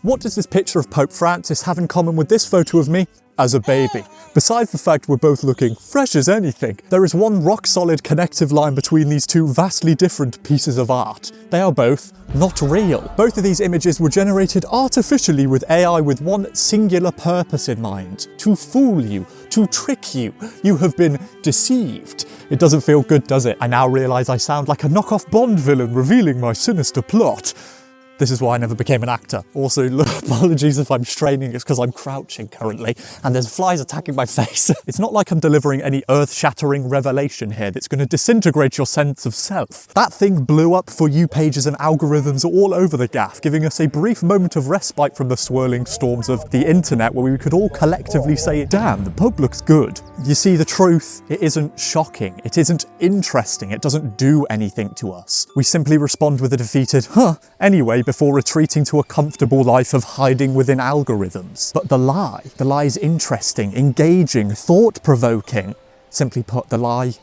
What does this picture of Pope Francis have in common with this photo of me as a baby? Besides the fact we're both looking fresh as anything, there is one rock-solid connective line between these two vastly different pieces of art. They are both not real. Both of these images were generated artificially with AI with one singular purpose in mind: to fool you, to trick you. You have been deceived. It doesn't feel good, does it? I now realise I sound like a knockoff Bond villain revealing my sinister plot. This is why I never became an actor. Also, apologies if I'm straining, it's because I'm crouching currently and there's flies attacking my face. It's not like I'm delivering any earth-shattering revelation here that's going to disintegrate your sense of self. That thing blew up For You pages and algorithms all over the gaff, giving us a brief moment of respite from the swirling storms of the internet where we could all collectively say, damn, the Pope looks good. You see, the truth, it isn't shocking, it isn't interesting, it doesn't do anything to us. We simply respond with a defeated, huh, anyway, before retreating to a comfortable life of hiding within algorithms. But the lie is interesting, engaging, thought-provoking. Simply put, the lie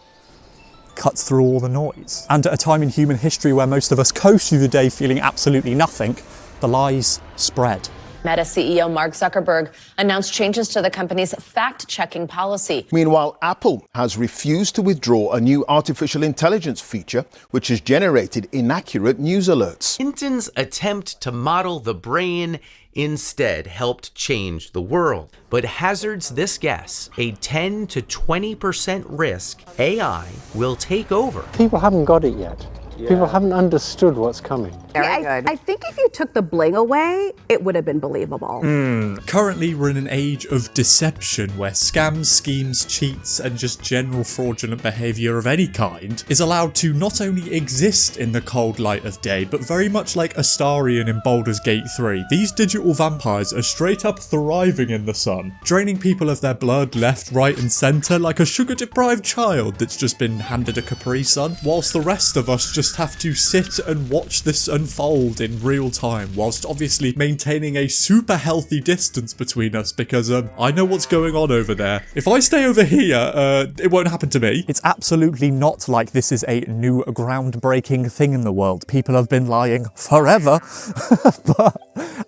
cuts through all the noise. And at a time in human history where most of us coast through the day feeling absolutely nothing, the lies spread. Meta CEO Mark Zuckerberg announced changes to the company's fact-checking policy. Meanwhile, Apple has refused to withdraw a new artificial intelligence feature which has generated inaccurate news alerts. Hinton's attempt to model the brain instead helped change the world, but hazards this guess: a 10 to 20% risk AI will take over. People haven't got it yet. People haven't understood what's coming. I think if you took the bling away, it would have been believable. Currently, we're in an age of deception where scams, schemes, cheats, and just general fraudulent behaviour of any kind is allowed to not only exist in the cold light of day, but very much like Astarion in Baldur's Gate 3, these digital vampires are straight up thriving in the sun, draining people of their blood left, right, and centre like a sugar-deprived child that's just been handed a Capri Sun, whilst the rest of us just have to sit and watch this unfold in real time, whilst obviously maintaining a super healthy distance between us because I know what's going on over there. If I stay over here, it won't happen to me. It's absolutely not like this is a new groundbreaking thing in the world. People have been lying forever. But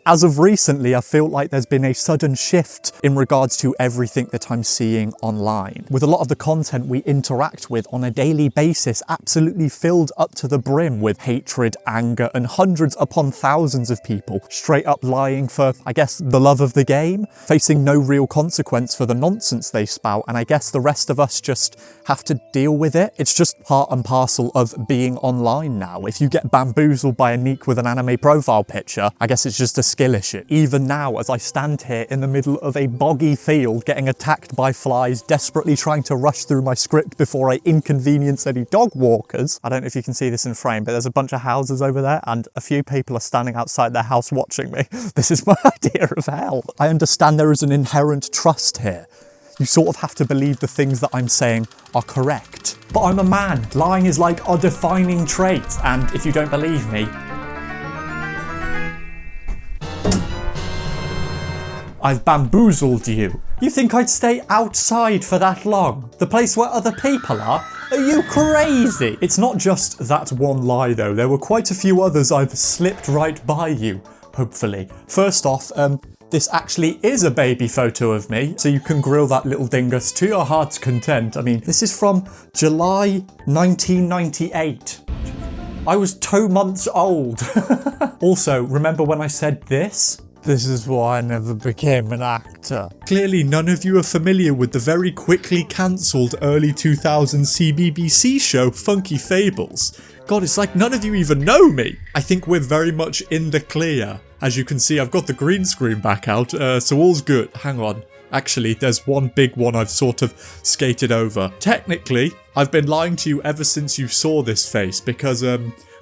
as of recently, I feel like there's been a sudden shift in regards to everything that I'm seeing online, with a lot of the content we interact with on a daily basis absolutely filled up to the brim with hatred, anger, and hundreds upon thousands of people straight up lying for, I guess, the love of the game, facing no real consequence for the nonsense they spout, and I guess the rest of us just have to deal with it. It's just part and parcel of being online now. If you get bamboozled by a neek with an anime profile picture, I guess it's just a skill issue. Even now, as I stand here in the middle of a boggy field getting attacked by flies, desperately trying to rush through my script before I inconvenience any dog walkers. I don't know if you can see this in frame, but there's a bunch of houses over there and a few people are standing outside their house watching me. This is my idea of hell. I understand there is an inherent trust here. You sort of have to believe the things that I'm saying are correct. But I'm a man. Lying is like a defining trait, and if you don't believe me, I've bamboozled you. You think I'd stay outside for that long? The place where other people are? Are you crazy? It's not just that one lie though. There were quite a few others I've slipped right by you, hopefully. First off, this actually is a baby photo of me, so you can grill that little dingus to your heart's content. I mean, this is from July 1998. I was 2 months old. Also, remember when I said this? This is why I never became an actor. Clearly none of you are familiar with the very quickly cancelled early 2000s CBBC show Funky Fables. God, it's like none of you even know me. I think we're very much in the clear. As you can see, I've got the green screen back out, so all's good. Hang on. Actually, there's one big one I've sort of skated over. Technically, I've been lying to you ever since you saw this face because,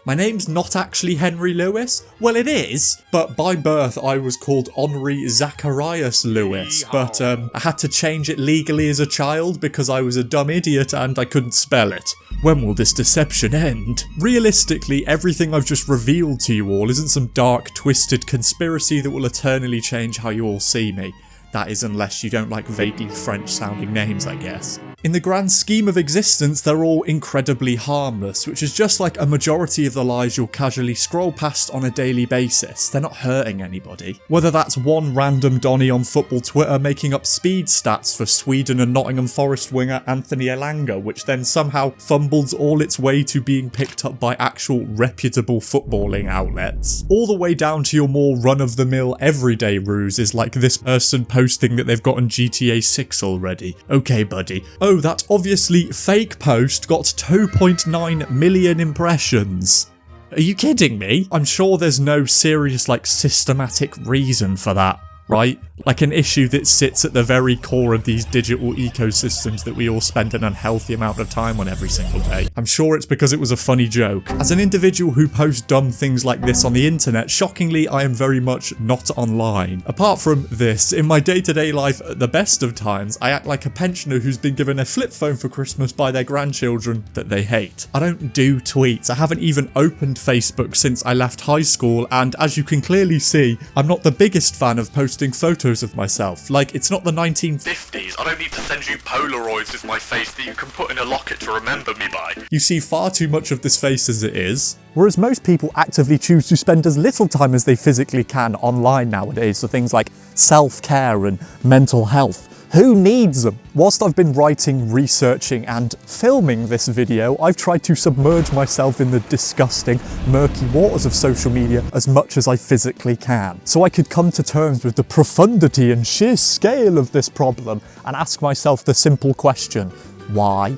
my name's not actually Henry Lewis. Well, it is, but by birth I was called Henri Zacharias Lewis, but I had to change it legally as a child because I was a dumb idiot and I couldn't spell it. When will this deception end? Realistically, everything I've just revealed to you all isn't some dark, twisted conspiracy that will eternally change how you all see me. That is unless you don't like vaguely French-sounding names, I guess. In the grand scheme of existence, they're all incredibly harmless, which is just like a majority of the lies you'll casually scroll past on a daily basis. They're not hurting anybody. Whether that's one random Donny on football Twitter making up speed stats for Sweden and Nottingham Forest winger Anthony Elanga, which then somehow fumbles all its way to being picked up by actual reputable footballing outlets, all the way down to your more run-of-the-mill everyday ruses like this person posting that they've gotten GTA 6 already. Okay buddy. Oh, that obviously fake post got 2.9 million impressions. Are you kidding me? I'm sure there's no serious systematic reason for that, right? Like an issue that sits at the very core of these digital ecosystems that we all spend an unhealthy amount of time on every single day. I'm sure it's because it was a funny joke. As an individual who posts dumb things like this on the internet, shockingly I am very much not online. Apart from this, in my day-to-day life at the best of times, I act like a pensioner who's been given a flip phone for Christmas by their grandchildren that they hate. I don't do tweets. I haven't even opened Facebook since I left high school, and as you can clearly see, I'm not the biggest fan of posting photos of myself. Like, it's not the 1950s. I don't need to send you Polaroids with my face that you can put in a locket to remember me by. You see far too much of this face as it is. Whereas most people actively choose to spend as little time as they physically can online nowadays for things like self-care and mental health. Who needs them? Whilst I've been writing, researching and filming this video, I've tried to submerge myself in the disgusting, murky waters of social media as much as I physically can, so I could come to terms with the profundity and sheer scale of this problem and ask myself the simple question, why?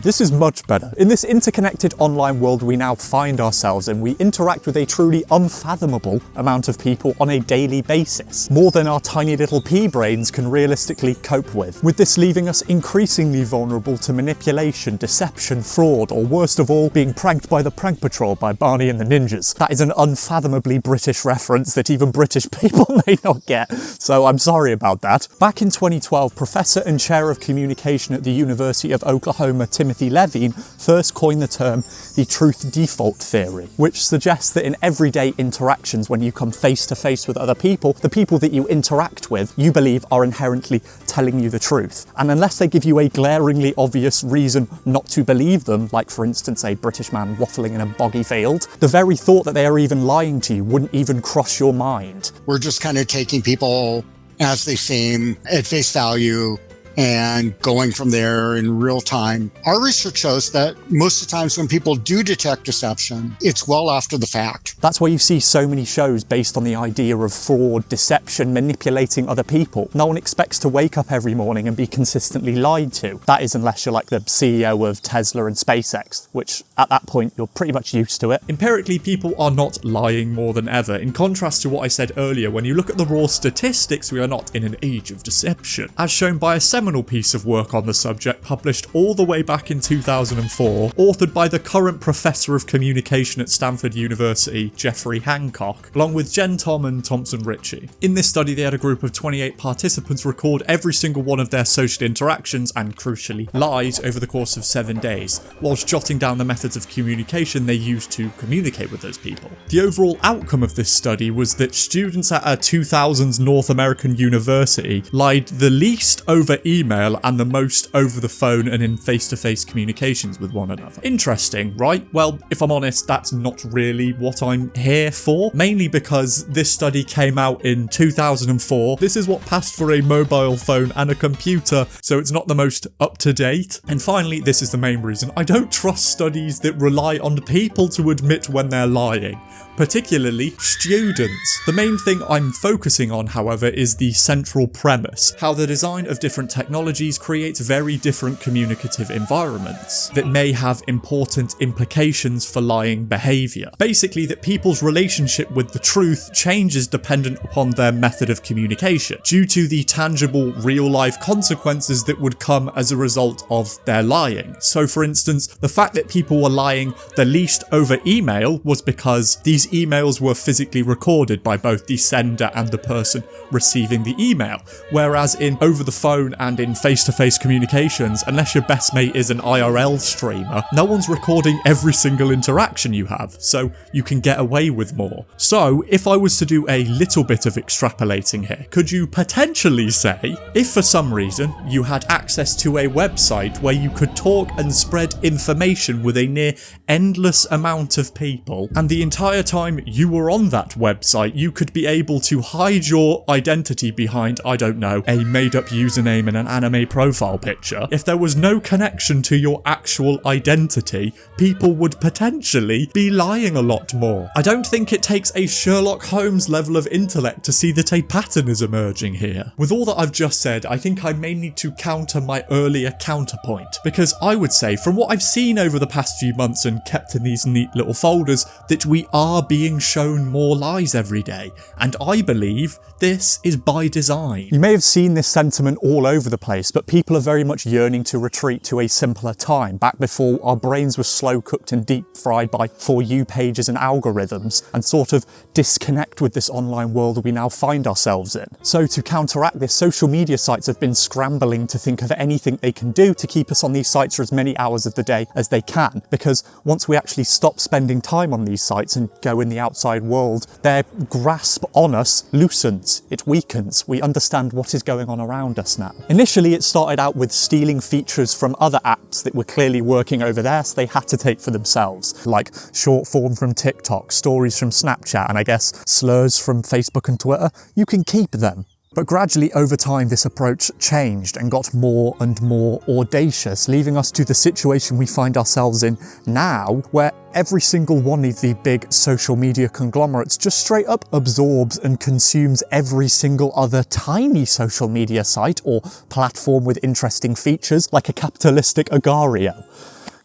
This is much better. In this interconnected online world we now find ourselves in, we interact with a truly unfathomable amount of people on a daily basis, more than our tiny little pea brains can realistically cope with this leaving us increasingly vulnerable to manipulation, deception, fraud, or worst of all, being pranked by the Prank Patrol by Barney and the Ninjas. That is an unfathomably British reference that even British people may not get, so I'm sorry about that. Back in 2012, Professor and Chair of Communication at the University of Oklahoma, Timothy Levine, first coined the term the truth default theory, which suggests that in everyday interactions when you come face to face with other people, the people that you interact with, you believe are inherently telling you the truth. And unless they give you a glaringly obvious reason not to believe them, like for instance a British man waffling in a boggy field, the very thought that they are even lying to you wouldn't even cross your mind. We're just kind of taking people as they seem at face value and going from there in real time. Our research shows that most of the times when people do detect deception, it's well after the fact. That's why you see so many shows based on the idea of fraud, deception, manipulating other people. No one expects to wake up every morning and be consistently lied to. That is unless you're like the CEO of Tesla and SpaceX, which at that point you're pretty much used to it. Empirically, people are not lying more than ever. In contrast to what I said earlier, when you look at the raw statistics, we are not in an age of deception. As shown by a seminal piece of work on the subject published all the way back in 2004, authored by the current Professor of Communication at Stanford University, Jeffrey Hancock, along with Jen Tom and Thompson Ritchie. In this study, they had a group of 28 participants record every single one of their social interactions and, crucially, lies over the course of 7 days, whilst jotting down the methods of communication they used to communicate with those people. The overall outcome of this study was that students at a 2000s North American university lied the least over email and the most over the phone and in face-to-face communications with one another. Interesting, right? Well, if I'm honest, that's not really what I'm here for, mainly because this study came out in 2004. This is what passed for a mobile phone and a computer, so it's not the most up-to-date. And finally, this is the main reason. I don't trust studies that rely on people to admit when they're lying, particularly students. The main thing I'm focusing on, however, is the central premise, how the design of different technologies creates very different communicative environments that may have important implications for lying behaviour. Basically, that people's relationship with the truth changes dependent upon their method of communication, due to the tangible real-life consequences that would come as a result of their lying. So for instance, the fact that people were lying the least over email was because these these emails were physically recorded by both the sender and the person receiving the email, whereas in over the phone and in face-to-face communications, unless your best mate is an IRL streamer, no one's recording every single interaction you have, so you can get away with more. So, if I was to do a little bit of extrapolating here, could you potentially say, if for some reason you had access to a website where you could talk and spread information with a near endless amount of people, and the entire time you were on that website you could be able to hide your identity behind, I don't know, a made-up username and an anime profile picture, if there was no connection to your actual identity, people would potentially be lying a lot more. I don't think it takes a Sherlock Holmes level of intellect to see that a pattern is emerging here. With all that I've just said, I think I may need to counter my earlier counterpoint, because I would say, from what I've seen over the past few months and kept in these neat little folders, that we are being shown more lies every day, and I believe this is by design. You may have seen this sentiment all over the place, but people are very much yearning to retreat to a simpler time, back before our brains were slow cooked and deep fried by For You pages and algorithms, and sort of disconnect with this online world we now find ourselves in. So to counteract this, social media sites have been scrambling to think of anything they can do to keep us on these sites for as many hours of the day as they can, because once we actually stop spending time on these sites and go in the outside world, their grasp on us loosens, it weakens, we understand what is going on around us now. Initially it started out with stealing features from other apps that were clearly working over there, so they had to take for themselves, like short form from TikTok, stories from Snapchat, and I guess slurs from Facebook and Twitter. You can keep them. But gradually over time this approach changed and got more and more audacious, leaving us to the situation we find ourselves in now, where every single one of the big social media conglomerates just straight up absorbs and consumes every single other tiny social media site or platform with interesting features, like a capitalistic agrario.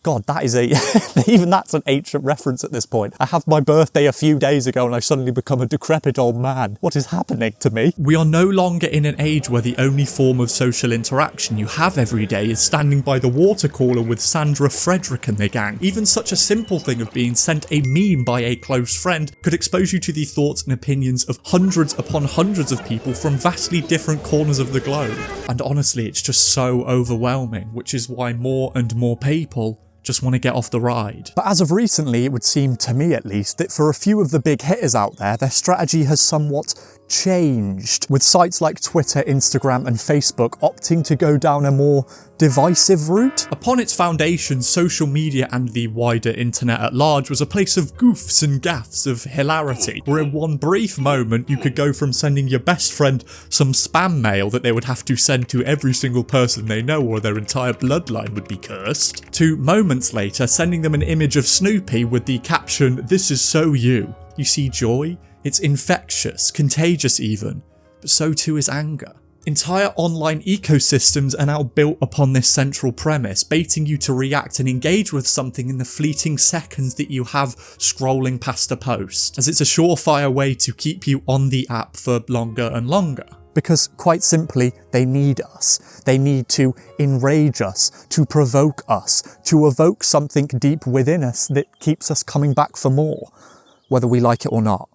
God, that is even that's an ancient reference at this point. I had my birthday a few days ago and I suddenly become a decrepit old man. What is happening to me? We are no longer in an age where the only form of social interaction you have every day is standing by the water cooler with Sandra Frederick and the gang. Even such a simple thing of being sent a meme by a close friend could expose you to the thoughts and opinions of hundreds upon hundreds of people from vastly different corners of the globe. And honestly, it's just so overwhelming, which is why more and more people just want to get off the ride. But as of recently, it would seem to me at least that for a few of the big hitters out there, their strategy has somewhat changed, with sites like Twitter, Instagram and Facebook opting to go down a more divisive route. Upon its foundation, social media and the wider internet at large was a place of goofs and gaffs, of hilarity, where in one brief moment you could go from sending your best friend some spam mail that they would have to send to every single person they know or their entire bloodline would be cursed, to moments later sending them an image of Snoopy with the caption, "This is so you." You see joy? It's infectious, contagious even, but so too is anger. Entire online ecosystems are now built upon this central premise, baiting you to react and engage with something in the fleeting seconds that you have scrolling past a post, as it's a surefire way to keep you on the app for longer and longer. Because quite simply, they need us. They need to enrage us, to provoke us, to evoke something deep within us that keeps us coming back for more, whether we like it or not.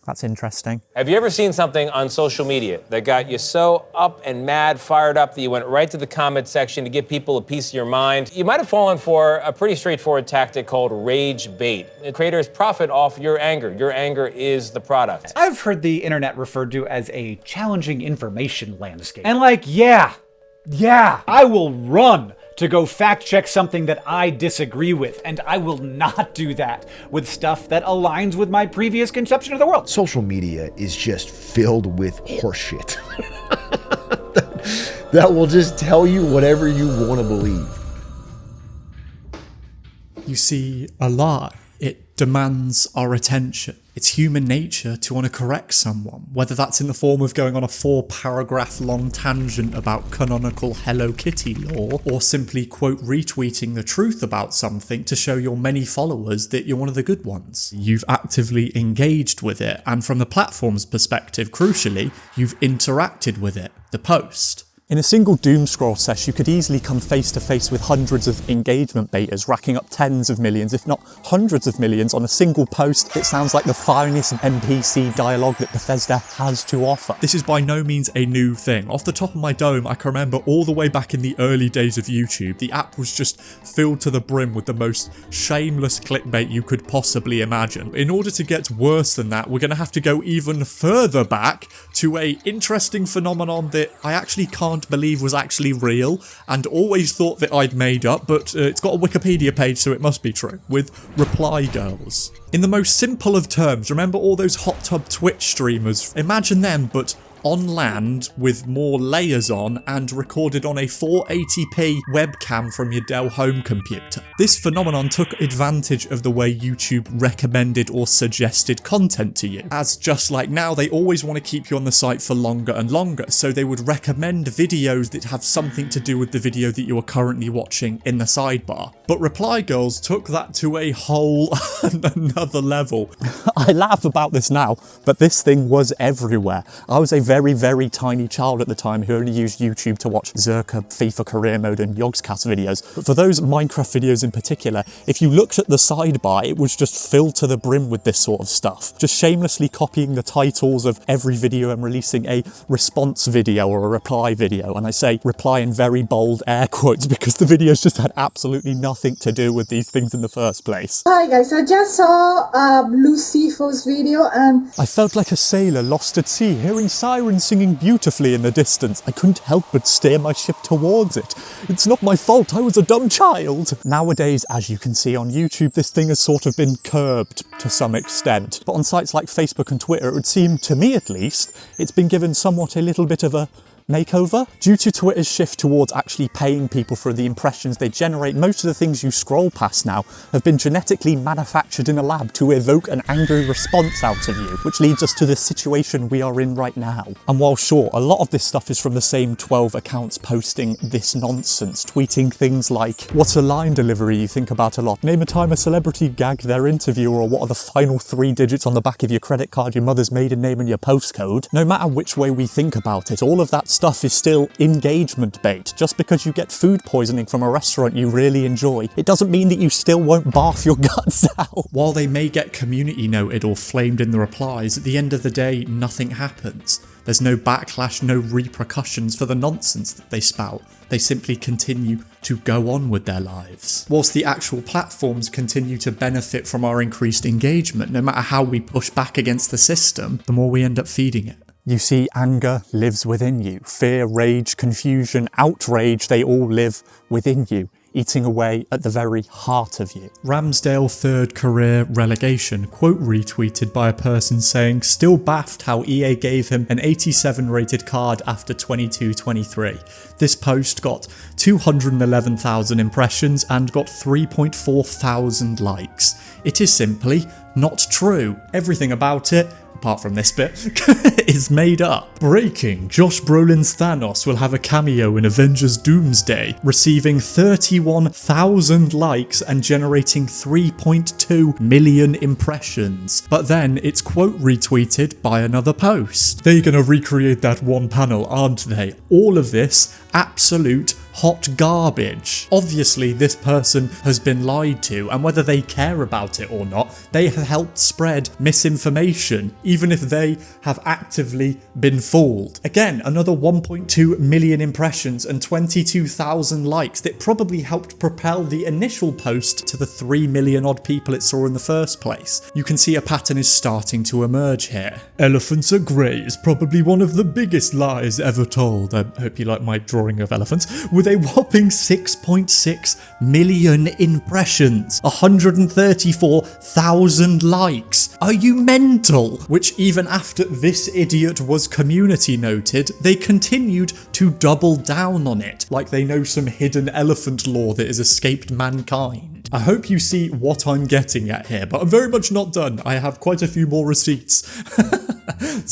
That's interesting. Have you ever seen something on social media that got you so up and mad, fired up, that you went right to the comment section to give people a piece of your mind? You might have fallen for a pretty straightforward tactic called rage bait. The creators profit off your anger. Your anger is the product. I've heard the internet referred to as a challenging information landscape. And like, yeah, I will run to go fact check something that I disagree with, and I will not do that with stuff that aligns with my previous conception of the world. Social media is just filled with horseshit that will just tell you whatever you want to believe. You see, a lie, it demands our attention. It's human nature to want to correct someone, whether that's in the form of going on a 4-paragraph long tangent about canonical Hello Kitty lore, or simply quote retweeting the truth about something to show your many followers that you're one of the good ones. You've actively engaged with it, and from the platform's perspective, crucially, you've interacted with it, the post. In a single doom scroll sesh, you could easily come face to face with hundreds of engagement betas, racking up tens of millions, if not hundreds of millions, on a single post that sounds like the finest NPC dialogue that Bethesda has to offer. This is by no means a new thing. Off the top of my dome, I can remember all the way back in the early days of YouTube, the app was just filled to the brim with the most shameless clickbait you could possibly imagine. In order to get worse than that, we're going to have to go even further back to a interesting phenomenon that I actually can't believe was actually real and always thought that I'd made up, but it's got a Wikipedia page so it must be true, with reply girls. In the most simple of terms, remember all those hot tub Twitch streamers? Imagine them, but on land with more layers on and recorded on a 480p webcam from your Dell home computer. This phenomenon took advantage of the way YouTube recommended or suggested content to you, as just like now they always want to keep you on the site for longer and longer, so they would recommend videos that have something to do with the video that you are currently watching in the sidebar. But Reply Girls took that to a whole another level. I laugh about this now, but this thing was everywhere. I was a very tiny child at the time who only used YouTube to watch Zerka, FIFA Career Mode and Yogscast videos. But for those Minecraft videos in particular, if you looked at the sidebar, it was just filled to the brim with this sort of stuff. Just shamelessly copying the titles of every video and releasing a response video or a reply video. And I say reply in very bold air quotes because the videos just had absolutely nothing to do with these things in the first place. Hi guys, I just saw Lucifer's video and I felt like a sailor lost at sea, hearing sirens singing beautifully in the distance. I couldn't help but steer my ship towards it. It's not my fault, I was a dumb child. Nowadays, as you can see on YouTube, this thing has sort of been curbed to some extent. But on sites like Facebook and Twitter, it would seem, to me at least, it's been given somewhat a little bit of a makeover. Due to Twitter's shift towards actually paying people for the impressions they generate, most of the things you scroll past now have been genetically manufactured in a lab to evoke an angry response out of you, which leads us to the situation we are in right now. And while sure, a lot of this stuff is from the same 12 accounts posting this nonsense, tweeting things like, what's a line delivery you think about a lot? Name a time a celebrity gagged their interviewer, or what are the final 3 digits on the back of your credit card, your mother's maiden name and your postcode? No matter which way we think about it, all of that stuff is still engagement bait. Just because you get food poisoning from a restaurant you really enjoy, it doesn't mean that you still won't barf your guts out. While they may get community noted or flamed in the replies, at the end of the day, nothing happens. There's no backlash, no repercussions for the nonsense that they spout. They simply continue to go on with their lives. Whilst the actual platforms continue to benefit from our increased engagement, no matter how we push back against the system, the more we end up feeding it. You see, anger lives within you. Fear, rage, confusion, outrage, they all live within you, eating away at the very heart of you. Ramsdale third career relegation, quote retweeted by a person saying, still baffed how EA gave him an 87 rated card after 22-23. This post got 211,000 impressions and got 3.4 thousand likes. It is simply not true. Everything about it, apart from this bit, is made up. Breaking, Josh Brolin's Thanos will have a cameo in Avengers Doomsday, receiving 31,000 likes and generating 3.2 million impressions. But then it's quote retweeted by another post. They're gonna recreate that one panel, aren't they? All of this absolute hot garbage. Obviously, this person has been lied to, and whether they care about it or not, they have helped spread misinformation, even if they have actively been fooled. Again, another 1.2 million impressions and 22,000 likes that probably helped propel the initial post to the 3 million odd people it saw in the first place. You can see a pattern is starting to emerge here. Elephants are grey is probably one of the biggest lies ever told. I hope you like my drawing of elephants. With a whopping 6.6 million impressions, 134,000 likes. Are you mental? Which even after this idiot was community noted, they continued to double down on it, like they know some hidden elephant lore that has escaped mankind. I hope you see what I'm getting at here, but I'm very much not done. I have quite a few more receipts.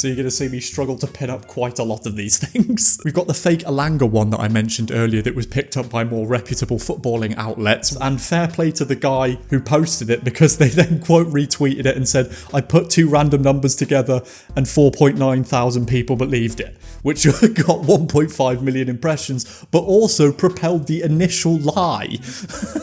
so you're going to see me struggle to pin up quite a lot of these things. We've got the fake Elanga one that I mentioned earlier that was picked up by more reputable footballing outlets, and fair play to the guy who posted it, because they then quote retweeted it and said, I put two random numbers together and 4.9 thousand people believed it, which got 1.5 million impressions, but also propelled the initial lie.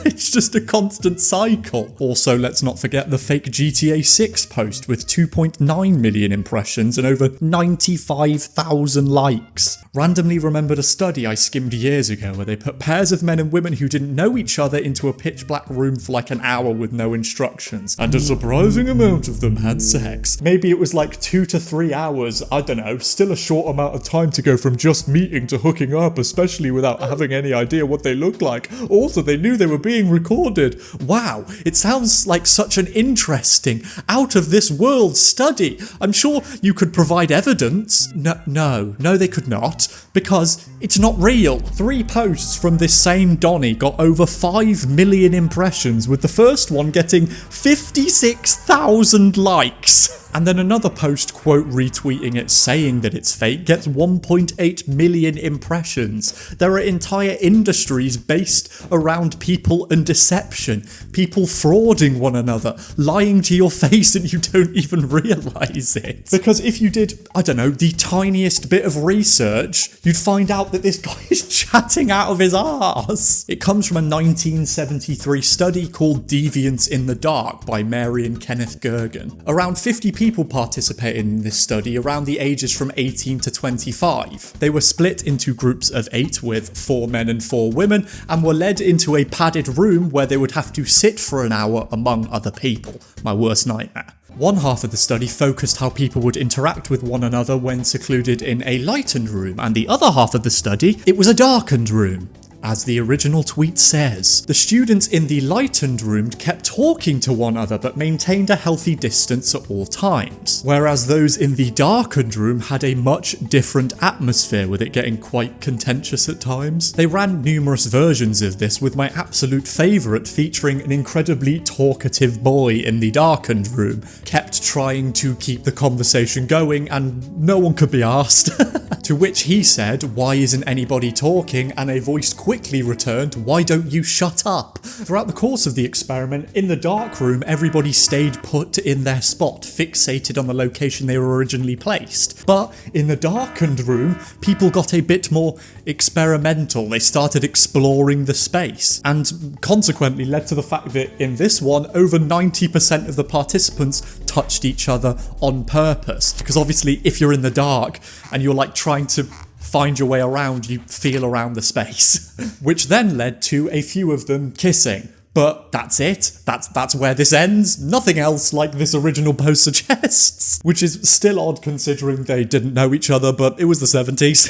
It's just a constant cycle. Also, let's not forget the fake GTA 6 post with 2.9 million impressions and over 95,000 likes. Randomly remembered a study I skimmed years ago where they put pairs of men and women who didn't know each other into a pitch black room for like an hour with no instructions, and a surprising amount of them had sex. Maybe it was like 2 to 3 hours, I don't know, still a short amount of time to go from just meeting to hooking up, especially without having any idea what they looked like. Also, they knew they were being recorded. Wow, it sounds like such an interesting, out of this world study. I'm sure you could provide evidence. No, they could not, because it's not real. 3 posts from this same Donny got over 5 million impressions, with the first one getting 56,000 likes. And then another post quote retweeting it saying that it's fake gets 1.8 million impressions. There are entire industries based around people and deception, people frauding one another, lying to your face and you don't even realise it. Because if you did, I don't know, the tiniest bit of research, you'd find out that this guy is chatting out of his arse. It comes from a 1973 study called Deviance in the Dark by Mary and Kenneth Gergen. Around 50 people participated in this study around the ages from 18 to 25. They were split into groups of 8 with 4 men and 4 women and were led into a padded room where they would have to sit for an hour among other people. My worst nightmare. One half of the study focused how people would interact with one another when secluded in a lightened room, and the other half of the study, it was a darkened room. As the original tweet says, the students in the lightened room kept talking to one another but maintained a healthy distance at all times, whereas those in the darkened room had a much different atmosphere, with it getting quite contentious at times. They ran numerous versions of this, with my absolute favourite featuring an incredibly talkative boy in the darkened room, kept trying to keep the conversation going and no one could be asked. To which he said, "Why isn't anybody talking?" and a voice quickly returned, "Why don't you shut up?" Throughout the course of the experiment, in the dark room, everybody stayed put in their spot, fixated on the location they were originally placed. But in the darkened room, people got a bit more experimental. They started exploring the space, and consequently led to the fact that in this one, over 90% of the participants touched each other on purpose. Because obviously, if you're in the dark and you're like trying to find your way around, you feel around the space. Which then led to a few of them kissing. But that's it. That's where this ends. Nothing else like this original post suggests. Which is still odd considering they didn't know each other, but it was the 70s.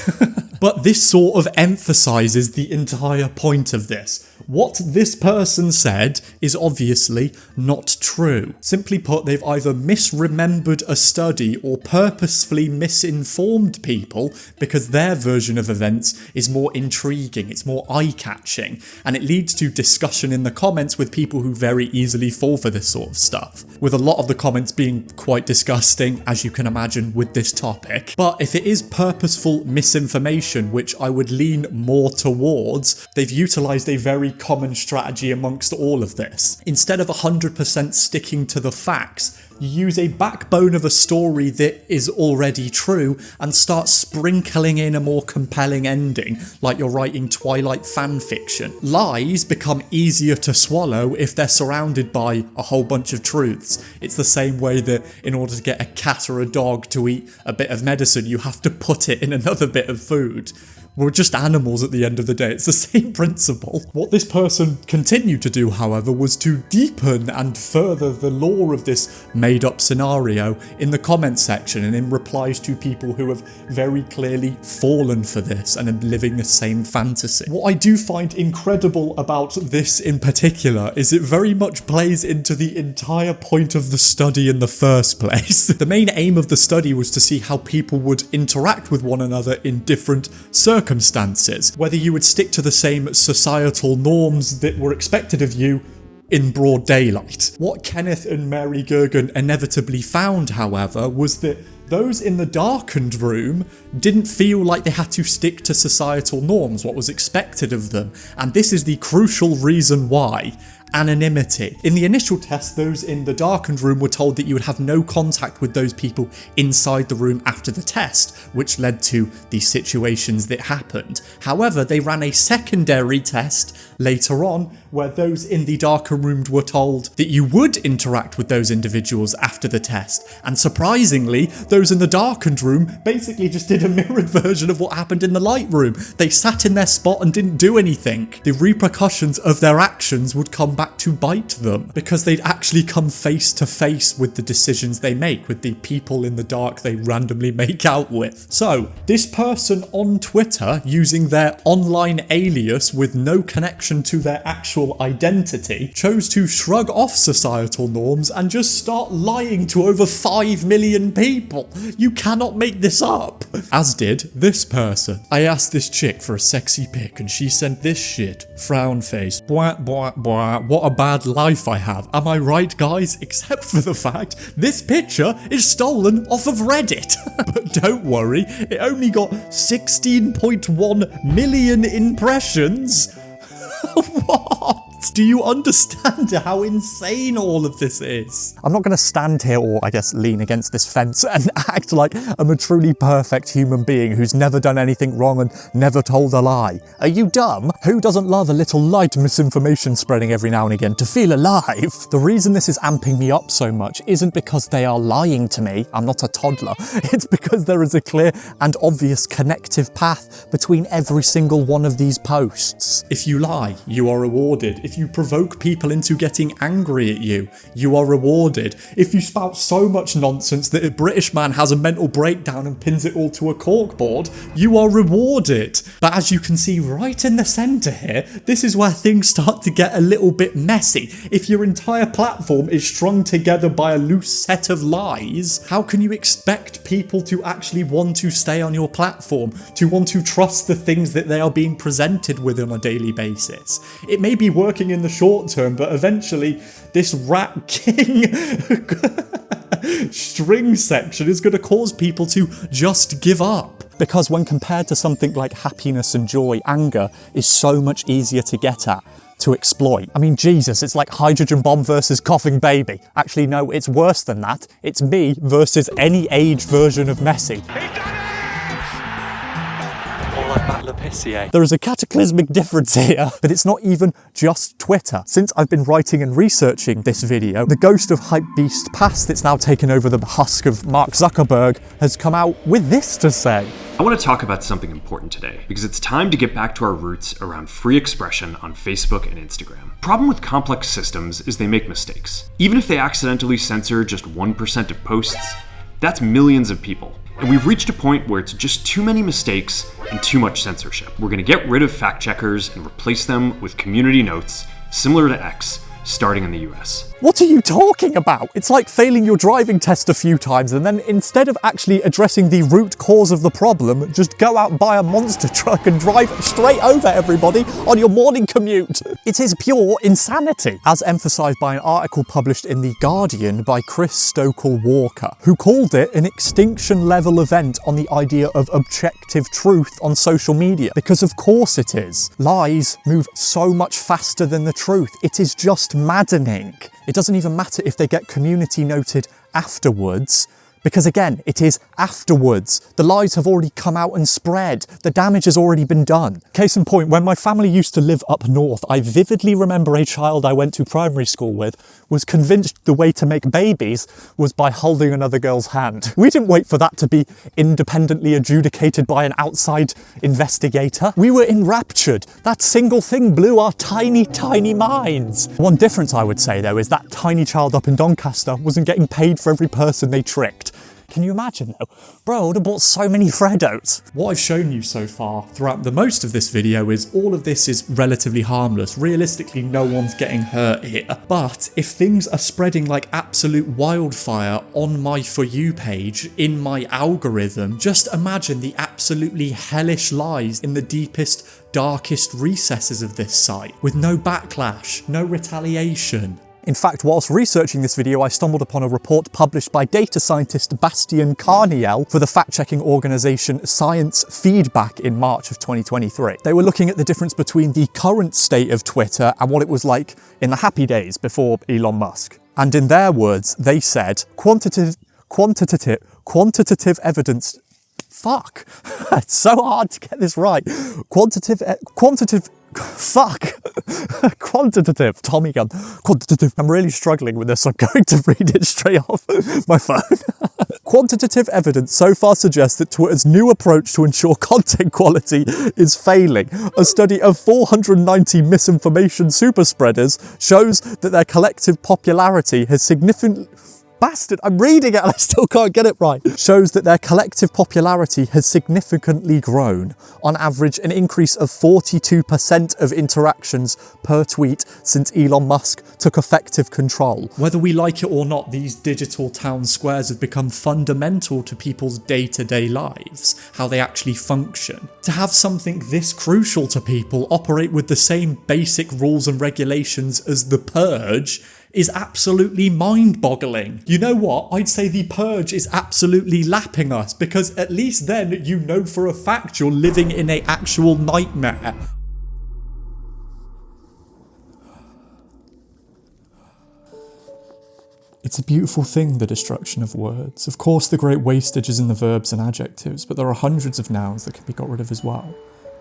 But this sort of emphasises the entire point of this. What this person said is obviously not true. Simply put, they've either misremembered a study or purposefully misinformed people because their version of events is more intriguing, it's more eye-catching, and it leads to discussion in the comments with people who very easily fall for this sort of stuff. With a lot of the comments being quite disgusting, as you can imagine with this topic. But if it is purposeful misinformation, which I would lean more towards, they've utilised a very common strategy amongst all of this. Instead of 100% sticking to the facts, you use a backbone of a story that is already true and start sprinkling in a more compelling ending, like you're writing Twilight fanfiction. Lies become easier to swallow if they're surrounded by a whole bunch of truths. It's the same way that in order to get a cat or a dog to eat a bit of medicine, you have to put it in another bit of food. We're just animals at the end of the day. It's the same principle. What this person continued to do, however, was to deepen and further the lore of this made-up scenario in the comment section and in replies to people who have very clearly fallen for this and are living the same fantasy. What I do find incredible about this in particular is it very much plays into the entire point of the study in the first place. The main aim of the study was to see how people would interact with one another in different circumstances, whether you would stick to the same societal norms that were expected of you in broad daylight. What Kenneth and Mary Gergen inevitably found, however, was that Those in the darkened room didn't feel like they had to stick to societal norms, what was expected of them. And this is the crucial reason why. Anonymity. In the initial test, those in the darkened room were told that you would have no contact with those people inside the room after the test, which led to the situations that happened. However, they ran a secondary test later on where those in the darkened room were told that you would interact with those individuals after the test. And surprisingly, those in the darkened room basically just did a mirrored version of what happened in the light room. They sat in their spot and didn't do anything. The repercussions of their actions would come back to bite them because they'd actually come face to face with the decisions they make, with the people in the dark they randomly make out with. So, this person on Twitter, using their online alias with no connection to their actual identity, chose to shrug off societal norms and just start lying to over 5 million people. You cannot make this up. As did this person. I asked this chick for a sexy pic and she sent this shit. Frown face. Bwah, bwah, bwah. What a bad life I have. Am I right, guys? Except for the fact this picture is stolen off of Reddit. But don't worry, it only got 16.1 million impressions. What? Do you understand how insane all of this is? I'm not going to stand here or, I guess, lean against this fence and act like I'm a truly perfect human being who's never done anything wrong and never told a lie. Are you dumb? Who doesn't love a little light misinformation spreading every now and again to feel alive? The reason this is amping me up so much isn't because they are lying to me. I'm not a toddler. It's because there is a clear and obvious connective path between every single one of these posts. If you lie, you are rewarded. If you provoke people into getting angry at you, you are rewarded. If you spout so much nonsense that a British man has a mental breakdown and pins it all to a corkboard, you are rewarded. But as you can see right in the centre here, this is where things start to get a little bit messy. If your entire platform is strung together by a loose set of lies, how can you expect people to actually want to stay on your platform, to want to trust the things that they are being presented with on a daily basis? It may be working in the short term, but eventually this Rat King string section is going to cause people to just give up. Because when compared to something like happiness and joy, anger is so much easier to get at, to exploit. I mean, Jesus, it's like hydrogen bomb versus coughing baby. Actually, no, it's worse than that. It's me versus any age version of Messi. There is a cataclysmic difference here, but it's not even just Twitter. Since I've been writing and researching this video, the ghost of hypebeast past that's now taken over the husk of Mark Zuckerberg has come out with this to say. I want to talk about something important today, because it's time to get back to our roots around free expression on Facebook and Instagram. The problem with complex systems is they make mistakes. Even if they accidentally censor just 1% of posts, that's millions of people. And we've reached a point where it's just too many mistakes and too much censorship. We're going to get rid of fact checkers and replace them with community notes, similar to X, starting in the US. What are you talking about? It's like failing your driving test a few times and then instead of actually addressing the root cause of the problem, just go out and buy a monster truck and drive straight over everybody on your morning commute. It is pure insanity, as emphasised by an article published in The Guardian by Chris Stokel-Walker, who called it an extinction-level event on the idea of objective truth on social media. Because of course it is. Lies move so much faster than the truth. It is just maddening. It doesn't even matter if they get community noted afterwards, because again, it is afterwards. The lies have already come out and spread. The damage has already been done. Case in point, when my family used to live up north, I vividly remember a child I went to primary school with was convinced the way to make babies was by holding another girl's hand. We didn't wait for that to be independently adjudicated by an outside investigator. We were enraptured. That single thing blew our tiny, tiny minds. One difference I would say though is that tiny child up in Doncaster wasn't getting paid for every person they tricked. Can you imagine though? Bro, I would have bought so many Freddos. What I've shown you so far throughout the most of this video is all of this is relatively harmless. Realistically, no one's getting hurt here. But if things are spreading like absolute wildfire on my For You page, in my algorithm, just imagine the absolutely hellish lies in the deepest, darkest recesses of this site, with no backlash, no retaliation. In fact, whilst researching this video, I stumbled upon a report published by data scientist Bastian Carniel for the fact-checking organisation Science Feedback in March of 2023. They were looking at the difference between the current state of Twitter and what it was like in the happy days before Elon Musk. And in their words, they said, quantitative evidence. Fuck. It's so hard to get this right. Quantitative. Tommy gun. Quantitative. I'm really struggling with this. I'm going to read it straight off my phone. Quantitative evidence so far suggests that Twitter's new approach to ensure content quality is failing. A study of 490 misinformation superspreaders shows that their collective popularity has significantly... Bastard, I'm reading it and I still can't get it right. Shows that their collective popularity has significantly grown. On average, an increase of 42% of interactions per tweet since Elon Musk took effective control. Whether we like it or not, these digital town squares have become fundamental to people's day-to-day lives, how they actually function. To have something this crucial to people operate with the same basic rules and regulations as the Purge is absolutely mind-boggling. You know what? I'd say the Purge is absolutely lapping us, because at least then you know for a fact you're living in an actual nightmare. It's a beautiful thing, the destruction of words. Of course, the great wastage is in the verbs and adjectives, but there are hundreds of nouns that can be got rid of as well.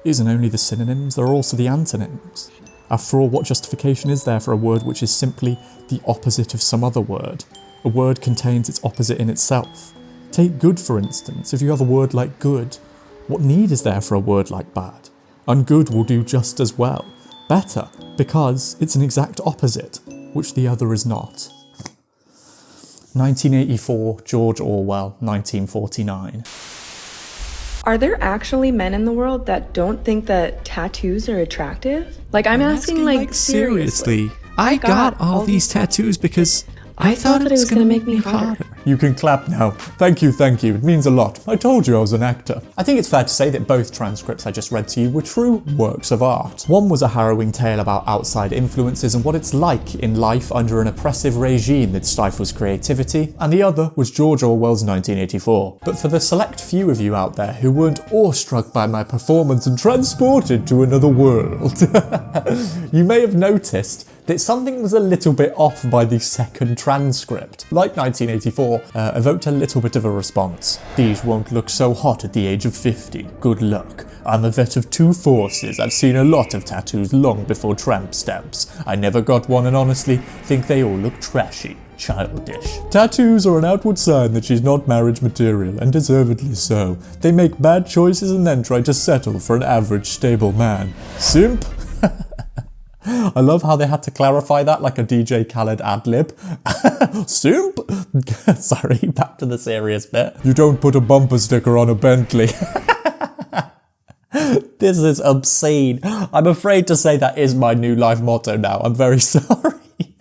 It isn't only the synonyms, there are also the antonyms. After all, what justification is there for a word which is simply the opposite of some other word? A word contains its opposite in itself. Take good, for instance. If you have a word like good, what need is there for a word like bad? Ungood will do just as well. Better, because it's an exact opposite, which the other is not. 1984, George Orwell, 1949. Are there actually men in the world that don't think that tattoos are attractive? Like, I'm asking like seriously. I got all these tattoos because I thought it was going to make me harder. You can clap now. Thank you, thank you. It means a lot. I told you I was an actor. I think it's fair to say that both transcripts I just read to you were true works of art. One was a harrowing tale about outside influences and what it's like in life under an oppressive regime that stifles creativity, and the other was George Orwell's 1984. But for the select few of you out there who weren't awestruck by my performance and transported to another world, you may have noticed that something was a little bit off by the second transcript. Like 1984, evoked a little bit of a response. These won't look so hot at the age of 50. Good luck. I'm a vet of two forces. I've seen a lot of tattoos long before tramp stamps. I never got one and honestly think they all look trashy. Childish. Tattoos are an outward sign that she's not marriage material, and deservedly so. They make bad choices and then try to settle for an average, stable man. Simp? I love how they had to clarify that like a DJ Khaled ad-lib. Simp? Sorry, back to the serious bit. You don't put a bumper sticker on a Bentley. This is obscene. I'm afraid to say that is my new life motto now. I'm very sorry.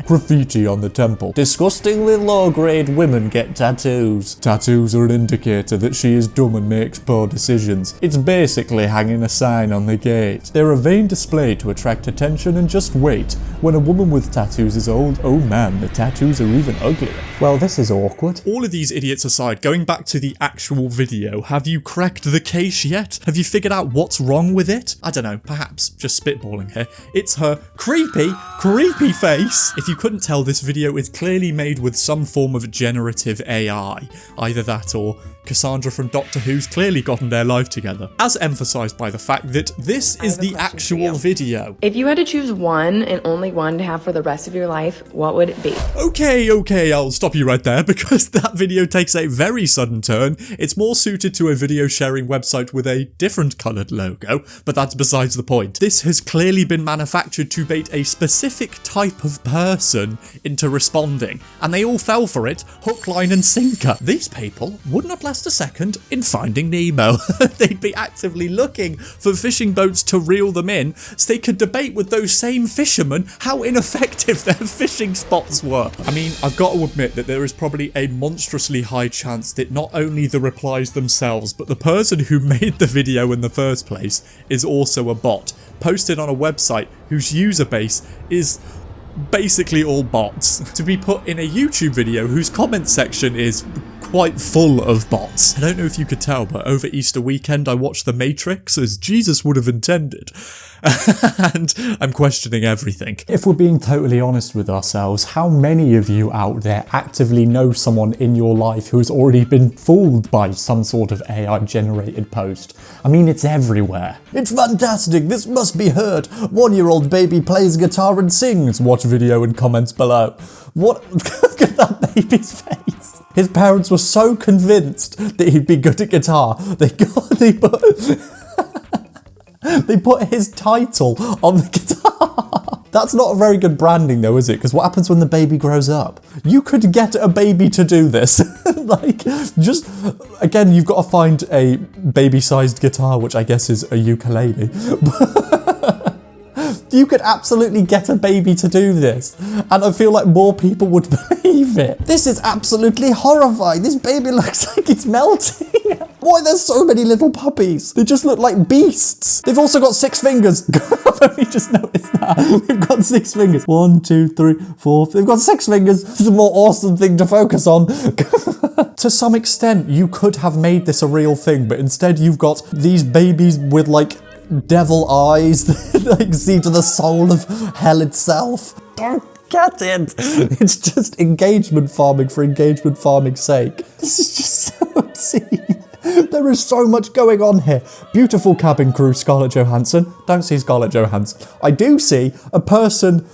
Graffiti on the temple. Disgustingly low-grade women get tattoos. Tattoos are an indicator that she is dumb and makes poor decisions. It's basically hanging a sign on the gate. They're a vain display to attract attention, and just wait. When a woman with tattoos is old, oh man, the tattoos are even uglier. Well, this is awkward. All of these idiots aside, going back to the actual video, have you cracked the case yet? Have you figured out what's wrong with it? I don't know, perhaps just spitballing here. It's her creepy face. If you couldn't tell, this video is clearly made with some form of generative AI. Either that or Cassandra from Doctor Who's clearly gotten their life together, as emphasised by the fact that this is the actual video. If you had to choose one and only one to have for the rest of your life, what would it be? Okay, I'll stop you right there because that video takes a very sudden turn. It's more suited to a video sharing website with a different coloured logo, but that's besides the point. This has clearly been manufactured to bait a specific type of person into responding, and they all fell for it, hook, line and sinker. These people would not last a second in Finding Nemo. They'd be actively looking for fishing boats to reel them in so they could debate with those same fishermen how ineffective their fishing spots were. I mean, I've got to admit that there is probably a monstrously high chance that not only the replies themselves, but the person who made the video in the first place is also a bot, posted on a website whose user base is basically all bots, to be put in a YouTube video whose comment section is quite full of bots. I don't know if you could tell, but over Easter weekend I watched The Matrix as Jesus would have intended. And I'm questioning everything. If we're being totally honest with ourselves, how many of you out there actively know someone in your life who has already been fooled by some sort of AI generated post? I mean, it's everywhere. It's fantastic, this must be heard. 1-year-old baby plays guitar and sings. Watch video and comments below. What? Look at that baby's face. His parents were so convinced that he'd be good at guitar, they put his title on the guitar. That's not a very good branding though, is it? Because what happens when the baby grows up? You could get a baby to do this. Like, just, again, you've got to find a baby-sized guitar, which I guess is a ukulele. You could absolutely get a baby to do this, and I feel like more people would believe it. This is absolutely horrifying. This baby looks like it's melting. Why there's so many little puppies? They just look like beasts. They've also got 6 fingers. I've only just noticed that. They've got 6 fingers. 1, 2, 3, 4. They've got 6 fingers. It's a more awesome thing to focus on. To some extent, you could have made this a real thing, but instead you've got these babies with like devil eyes that like see to the soul of hell itself. Don't get it. It's just engagement farming for engagement farming's sake. This is just so obscene. There is so much going on here. Beautiful cabin crew, Scarlett Johansson. Don't see Scarlett Johansson. I do see a person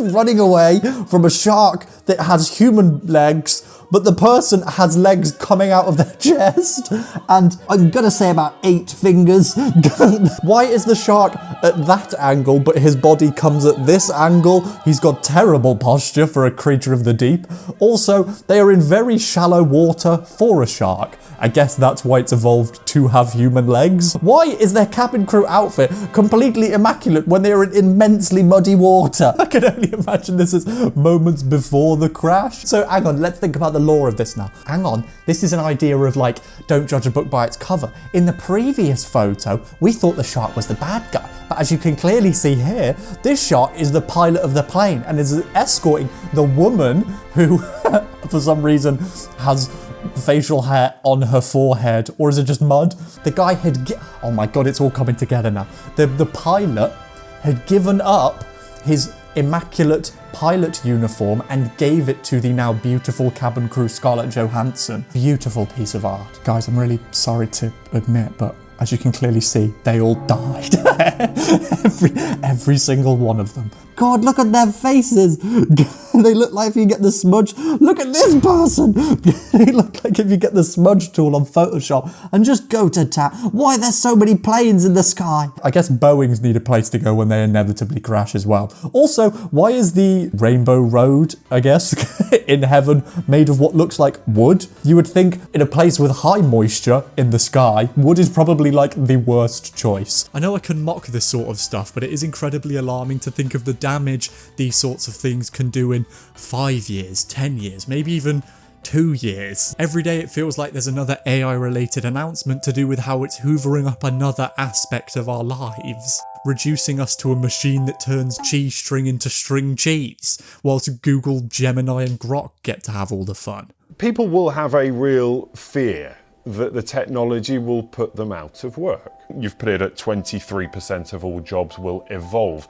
running away from a shark that has human legs, but the person has legs coming out of their chest, and I'm gonna say about 8 fingers. Why is the shark at that angle, but his body comes at this angle? He's got terrible posture for a creature of the deep. Also, they are in very shallow water for a shark. I guess that's why it's evolved to have human legs. Why is their cabin crew outfit completely immaculate when they are in immensely muddy water? I can only imagine this is moments before the crash. So hang on, let's think about the lore of this now. Hang on, this is an idea of like, don't judge a book by its cover. In the previous photo, we thought the shark was the bad guy. But as you can clearly see here, this shark is the pilot of the plane and is escorting the woman who, for some reason, has facial hair on her forehead, or is it just mud? The guy had oh my god, it's all coming together now. The pilot had given up his immaculate pilot uniform and gave it to the now beautiful cabin crew Scarlett Johansson. Beautiful piece of art. Guys, I'm really sorry to admit, but as you can clearly see, they all died. every single one of them. God, look at their faces. They look like if you get the smudge. Look at this person. They look like if you get the smudge tool on Photoshop and just go to town. Why there's so many planes in the sky? I guess Boeings need a place to go when they inevitably crash as well. Also, why is the Rainbow Road, I guess, in heaven made of what looks like wood? You would think in a place with high moisture in the sky, wood is probably like the worst choice. I know I can mock this sort of stuff, but it is incredibly alarming to think of the damage these sorts of things can do in 5 years, 10 years, maybe even 2 years. Every day it feels like there's another AI related announcement to do with how it's hoovering up another aspect of our lives, reducing us to a machine that turns cheese string into string cheese, whilst Google, Gemini and Grok get to have all the fun. People will have a real fear that the technology will put them out of work. You've put it at 23% of all jobs will evolve.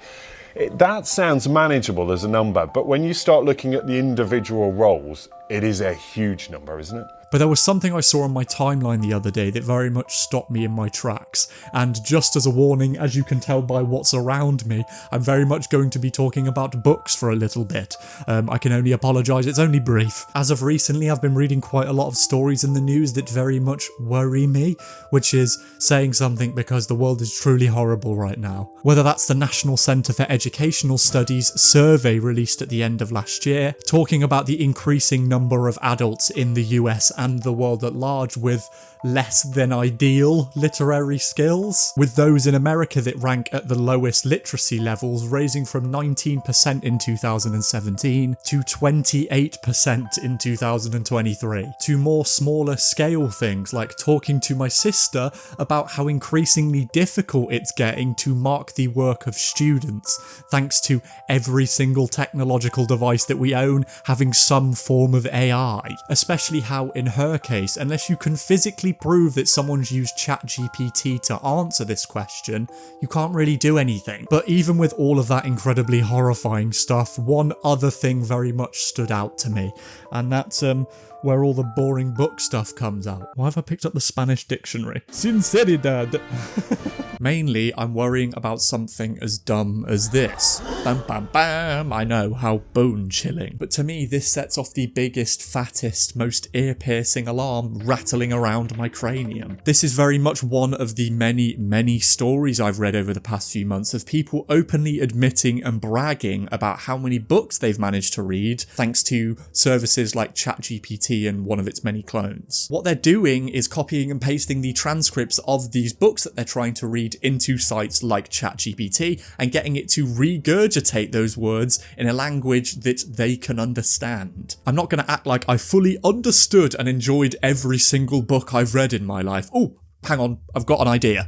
That sounds manageable as a number, but when you start looking at the individual roles, it is a huge number, isn't it? But there was something I saw on my timeline the other day that very much stopped me in my tracks. And just as a warning, as you can tell by what's around me, I'm very much going to be talking about books for a little bit. I can only apologise, it's only brief. As of recently, I've been reading quite a lot of stories in the news that very much worry me, which is saying something because the world is truly horrible right now. Whether that's the National Centre for Educational Studies survey released at the end of last year, talking about the increasing number of adults in the US and the world at large with less than ideal literary skills, with those in America that rank at the lowest literacy levels raising from 19% in 2017 to 28% in 2023, to more smaller scale things like talking to my sister about how increasingly difficult it's getting to mark the work of students, thanks to every single technological device that we own having some form of AI, especially how in her case, unless you can physically prove that someone's used ChatGPT to answer this question, you can't really do anything. But even with all of that incredibly horrifying stuff, one other thing very much stood out to me, and that's where all the boring book stuff comes out. Why have I picked up the Spanish dictionary? Sinceridad. Mainly, I'm worrying about something as dumb as this. Bam bam bam, I know, how bone-chilling. But to me, this sets off the biggest, fattest, most ear-piercing alarm rattling around my cranium. This is very much one of the many, many stories I've read over the past few months of people openly admitting and bragging about how many books they've managed to read thanks to services like ChatGPT and one of its many clones. What they're doing is copying and pasting the transcripts of these books that they're trying to read into sites like ChatGPT and getting it to regurgitate those words in a language that they can understand. I'm not going to act like I fully understood and enjoyed every single book I've read in my life. Oh, hang on, I've got an idea.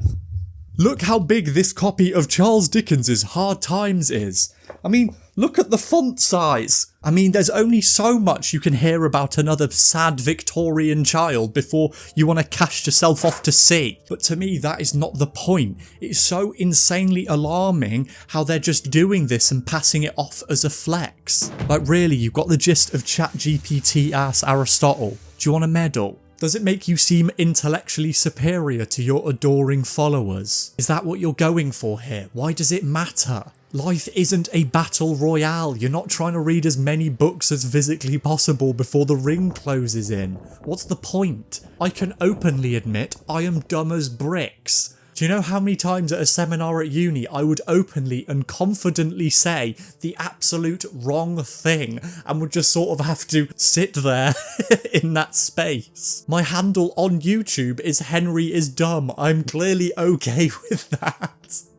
Look how big this copy of Charles Dickens's Hard Times is. I mean, look at the font size. I mean, there's only so much you can hear about another sad Victorian child before you want to cast yourself off to sea. But to me, that is not the point. It's so insanely alarming how they're just doing this and passing it off as a flex. Like really, you've got the gist of ChatGPT ass Aristotle. Do you want a medal? Does it make you seem intellectually superior to your adoring followers? Is that what you're going for here? Why does it matter? Life isn't a battle royale. You're not trying to read as many books as physically possible before the ring closes in. What's the point? I can openly admit I am dumb as bricks. Do you know how many times at a seminar at uni I would openly and confidently say the absolute wrong thing and would just sort of have to sit there in that space? My handle on YouTube is Henry is dumb. I'm clearly okay with that.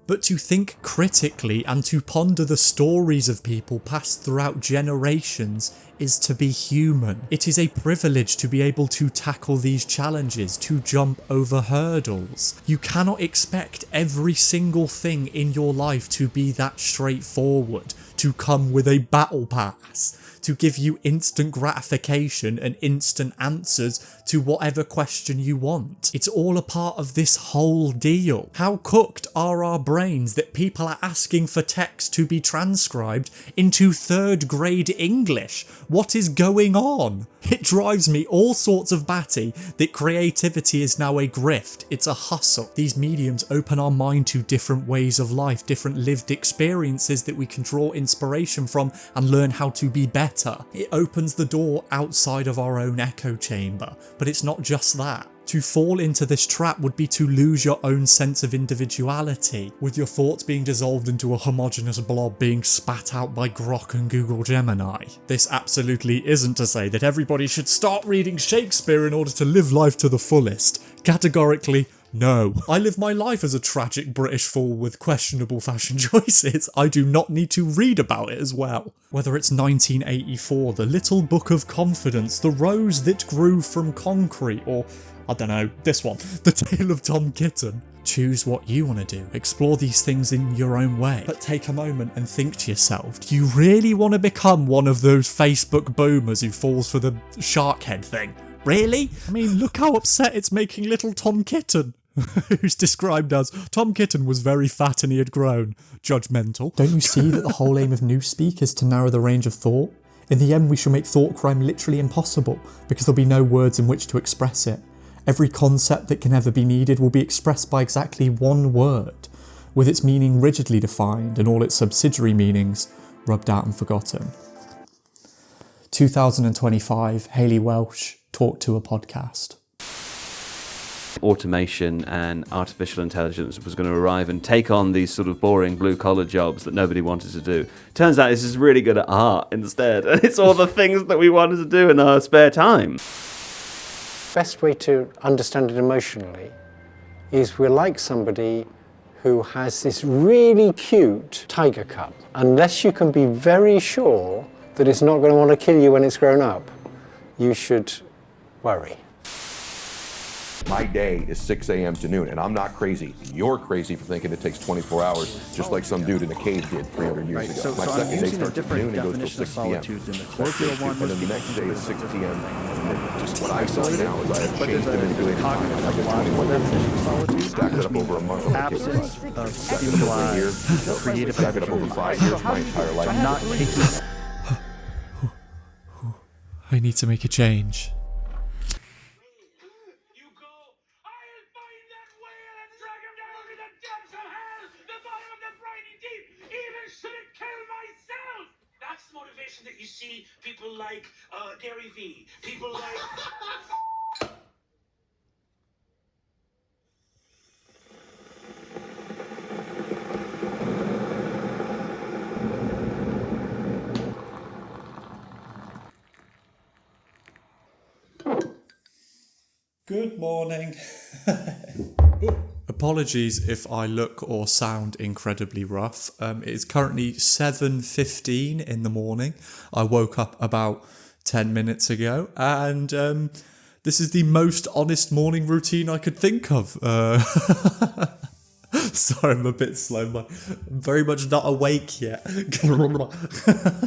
But to think critically and to ponder the stories of people passed throughout generations is to be human. It is a privilege to be able to tackle these challenges, to jump over hurdles. You cannot expect every single thing in your life to be that straightforward, to come with a battle pass, to give you instant gratification and instant answers to whatever question you want. It's all a part of this whole deal. How cooked are our brains that people are asking for text to be transcribed into 3rd grade English? What is going on? It drives me all sorts of batty that creativity is now a grift. It's a hustle. These mediums open our mind to different ways of life, different lived experiences that we can draw inspiration from and learn how to be better. It opens the door outside of our own echo chamber. But it's not just that. To fall into this trap would be to lose your own sense of individuality, with your thoughts being dissolved into a homogeneous blob being spat out by Grok and Google Gemini. This absolutely isn't to say that everybody should start reading Shakespeare in order to live life to the fullest. Categorically, no. I live my life as a tragic British fool with questionable fashion choices. I do not need to read about it as well. Whether it's 1984, The Little Book of Confidence, The Rose That Grew from Concrete, or, I don't know, this one, The Tale of Tom Kitten. Choose what you want to do. Explore these things in your own way. But take a moment and think to yourself, do you really want to become one of those Facebook boomers who falls for the shark head thing? Really? I mean, look how upset it's making little Tom Kitten. Who's described as, Tom Kitten was very fat and he had grown. Judgmental. Don't you see that the whole aim of Newspeak is to narrow the range of thought? In the end, we shall make thought crime literally impossible, because there'll be no words in which to express it. Every concept that can ever be needed will be expressed by exactly one word, with its meaning rigidly defined and all its subsidiary meanings rubbed out and forgotten. 2025, Hayley Welsh, Talk to a Podcast. Automation and artificial intelligence was going to arrive and take on these sort of boring blue-collar jobs that nobody wanted to do. Turns out this is really good at art instead, and it's all the things that we wanted to do in our spare time. Best way to understand it emotionally is we're like somebody who has this really cute tiger cub. Unless you can be very sure that it's not going to want to kill you when it's grown up, you should worry. My day is 6 a.m. to noon, and I'm not crazy. You're crazy for thinking it takes 24 hours, just like some dude in a cave did 300 years ago. My second day starts at noon and goes till 6 p.m. And then the next day is 6 p.m. What I saw now is I have changed and manipulated time. I got 21 days. Stacked it up over a month. Absence of stimuli, creative stacked it up over 5 years, my entire life. I need to make a change. That's the motivation that you see people like Gary Vee, people like... Good morning. Apologies if I look or sound incredibly rough. It is currently 7:15 in the morning. I woke up about 10 minutes ago, and this is the most honest morning routine I could think of. Sorry, I'm a bit slow. I'm very much not awake yet.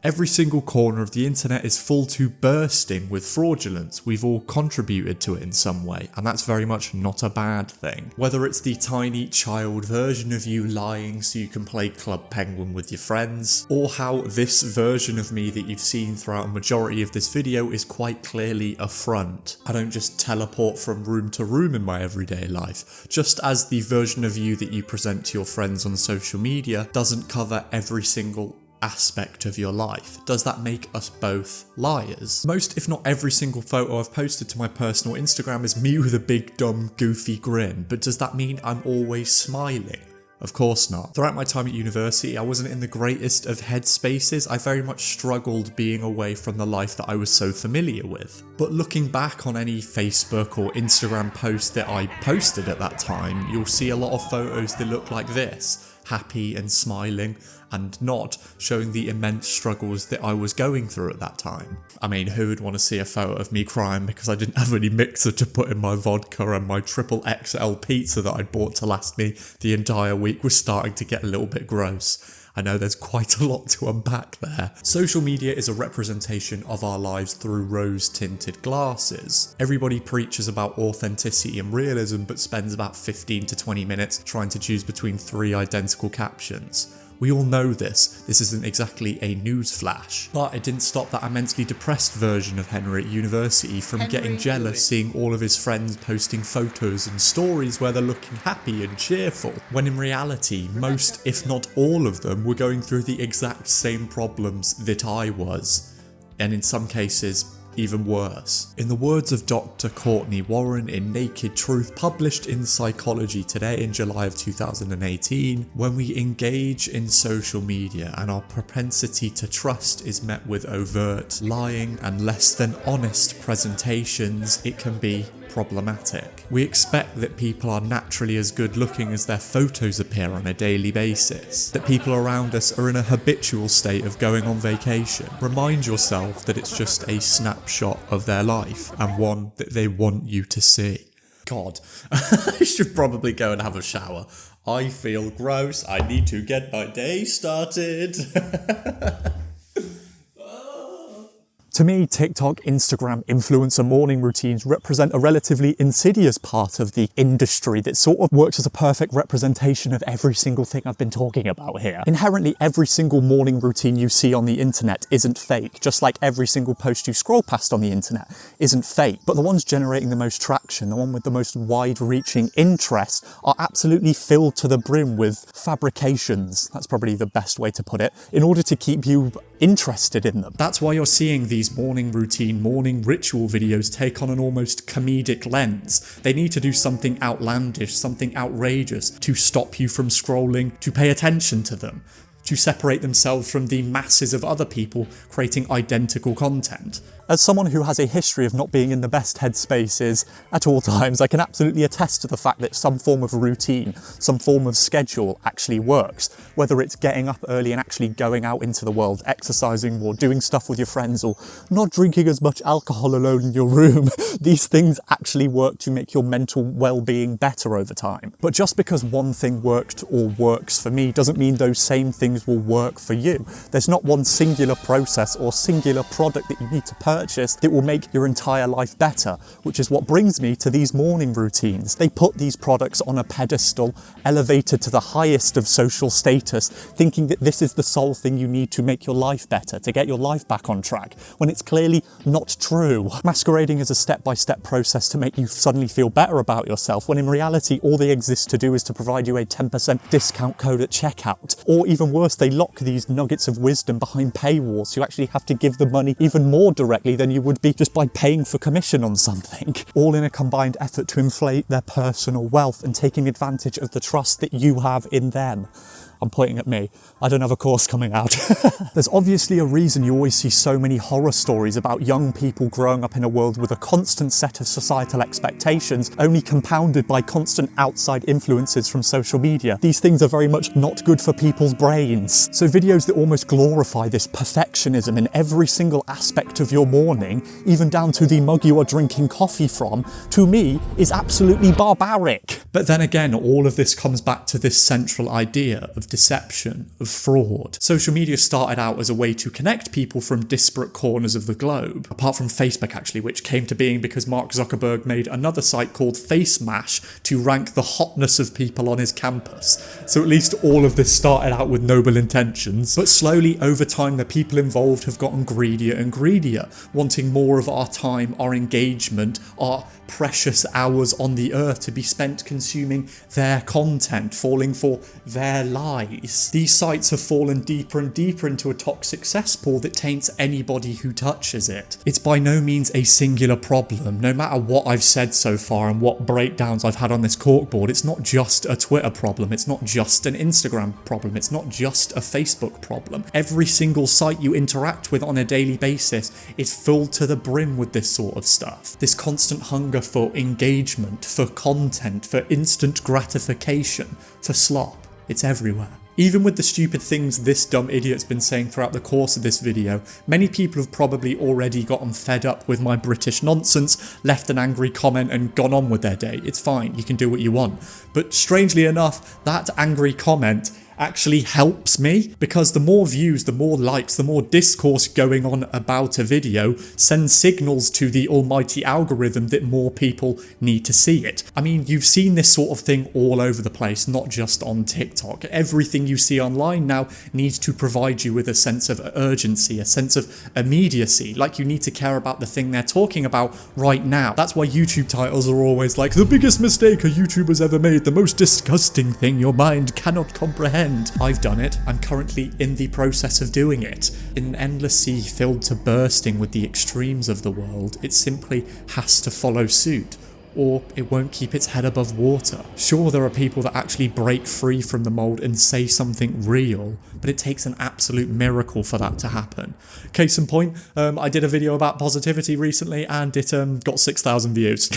Every single corner of the internet is full to bursting with fraudulence. We've all contributed to it in some way, and that's very much not a bad thing. Whether it's the tiny child version of you lying so you can play Club Penguin with your friends, or how this version of me that you've seen throughout a majority of this video is quite clearly a front. I don't just teleport from room to room in my everyday life, just as the version of you that you present to your friends on social media doesn't cover every single aspect of your life. Does that make us both liars? Most, if not every single photo I've posted to my personal Instagram is me with a big dumb goofy grin, but does that mean I'm always smiling? Of course not. Throughout my time at university, I wasn't in the greatest of headspaces. I very much struggled being away from the life that I was so familiar with. But looking back on any Facebook or Instagram post that I posted at that time, you'll see a lot of photos that look like this. Happy and smiling, and not showing the immense struggles that I was going through at that time. I mean, who would want to see a photo of me crying because I didn't have any mixer to put in my vodka, and my triple XL pizza that I'd bought to last me the entire week was starting to get a little bit gross. I know there's quite a lot to unpack there. Social media is a representation of our lives through rose-tinted glasses. Everybody preaches about authenticity and realism, but spends about 15 to 20 minutes trying to choose between 3 identical captions. We all know this. This isn't exactly a news flash. But it didn't stop that immensely depressed version of Henry at university from getting jealous seeing all of his friends posting photos and stories where they're looking happy and cheerful, when in reality, most, if not all of them, were going through the exact same problems that I was. And in some cases, even worse. In the words of Dr. Courtney Warren in Naked Truth, published in Psychology Today in July of 2018, when we engage in social media and our propensity to trust is met with overt lying and less than honest presentations, it can be problematic. We expect that people are naturally as good looking as their photos appear on a daily basis, that people around us are in a habitual state of going on vacation. Remind yourself that it's just a snapshot of their life and one that they want you to see. God, I should probably go and have a shower. I feel gross. I need to get my day started. To me, TikTok, Instagram, influencer morning routines represent a relatively insidious part of the industry that sort of works as a perfect representation of every single thing I've been talking about here. Inherently, every single morning routine you see on the internet isn't fake, just like every single post you scroll past on the internet isn't fake. But the ones generating the most traction, the one with the most wide-reaching interest, are absolutely filled to the brim with fabrications, that's probably the best way to put it, in order to keep you interested in them. That's why you're seeing these morning routine, morning ritual videos take on an almost comedic lens. They need to do something outlandish, something outrageous to stop you from scrolling, to pay attention to them, to separate themselves from the masses of other people creating identical content. As someone who has a history of not being in the best headspaces at all times, I can absolutely attest to the fact that some form of routine, some form of schedule actually works. Whether it's getting up early and actually going out into the world, exercising or doing stuff with your friends, or not drinking as much alcohol alone in your room, these things actually work to make your mental well-being better over time. But just because one thing worked or works for me doesn't mean those same things will work for you. There's not one singular process or singular product that you need to purchase that will make your entire life better, which is what brings me to these morning routines. They put these products on a pedestal, elevated to the highest of social status, thinking that this is the sole thing you need to make your life better, to get your life back on track, when it's clearly not true. Masquerading as a step-by-step process to make you suddenly feel better about yourself, when in reality all they exist to do is to provide you a 10% discount code at checkout. Or even worse, they lock these nuggets of wisdom behind paywalls, so you actually have to give the money even more directly than you would be just by paying for commission on something, all in a combined effort to inflate their personal wealth and taking advantage of the trust that you have in them. I'm pointing at me. I don't have a course coming out. There's obviously a reason you always see so many horror stories about young people growing up in a world with a constant set of societal expectations, only compounded by constant outside influences from social media. These things are very much not good for people's brains. So videos that almost glorify this perfectionism in every single aspect of your morning, even down to the mug you are drinking coffee from, to me is absolutely barbaric. But then again, all of this comes back to this central idea of deception, of fraud. Social media started out as a way to connect people from disparate corners of the globe, apart from Facebook actually, which came to being because Mark Zuckerberg made another site called FaceMash to rank the hotness of people on his campus. So at least all of this started out with noble intentions, but slowly over time the people involved have gotten greedier and greedier, wanting more of our time, our engagement, our precious hours on the earth to be spent consuming their content, falling for their lies. These sites have fallen deeper and deeper into a toxic cesspool that taints anybody who touches it. It's by no means a singular problem. No matter what I've said so far and what breakdowns I've had on this corkboard, it's not just a Twitter problem, it's not just an Instagram problem, it's not just a Facebook problem. Every single site you interact with on a daily basis is filled to the brim with this sort of stuff. This constant hunger for engagement, for content, for instant gratification, for slop. It's everywhere. Even with the stupid things this dumb idiot's been saying throughout the course of this video, many people have probably already gotten fed up with my British nonsense, left an angry comment and gone on with their day. It's fine, you can do what you want. But strangely enough, that angry comment actually helps me, because the more views, the more likes, the more discourse going on about a video sends signals to the almighty algorithm that more people need to see it. I mean, you've seen this sort of thing all over the place, not just on TikTok. Everything you see online now needs to provide you with a sense of urgency, a sense of immediacy, like you need to care about the thing they're talking about right now. That's why YouTube titles are always like, the biggest mistake a YouTuber's ever made, the most disgusting thing your mind cannot comprehend. I've done it. I'm currently in the process of doing it. In an endless sea filled to bursting with the extremes of the world, it simply has to follow suit, or it won't keep its head above water. Sure, there are people that actually break free from the mold and say something real, but it takes an absolute miracle for that to happen. Case in point, I did a video about positivity recently and it got 6,000 views.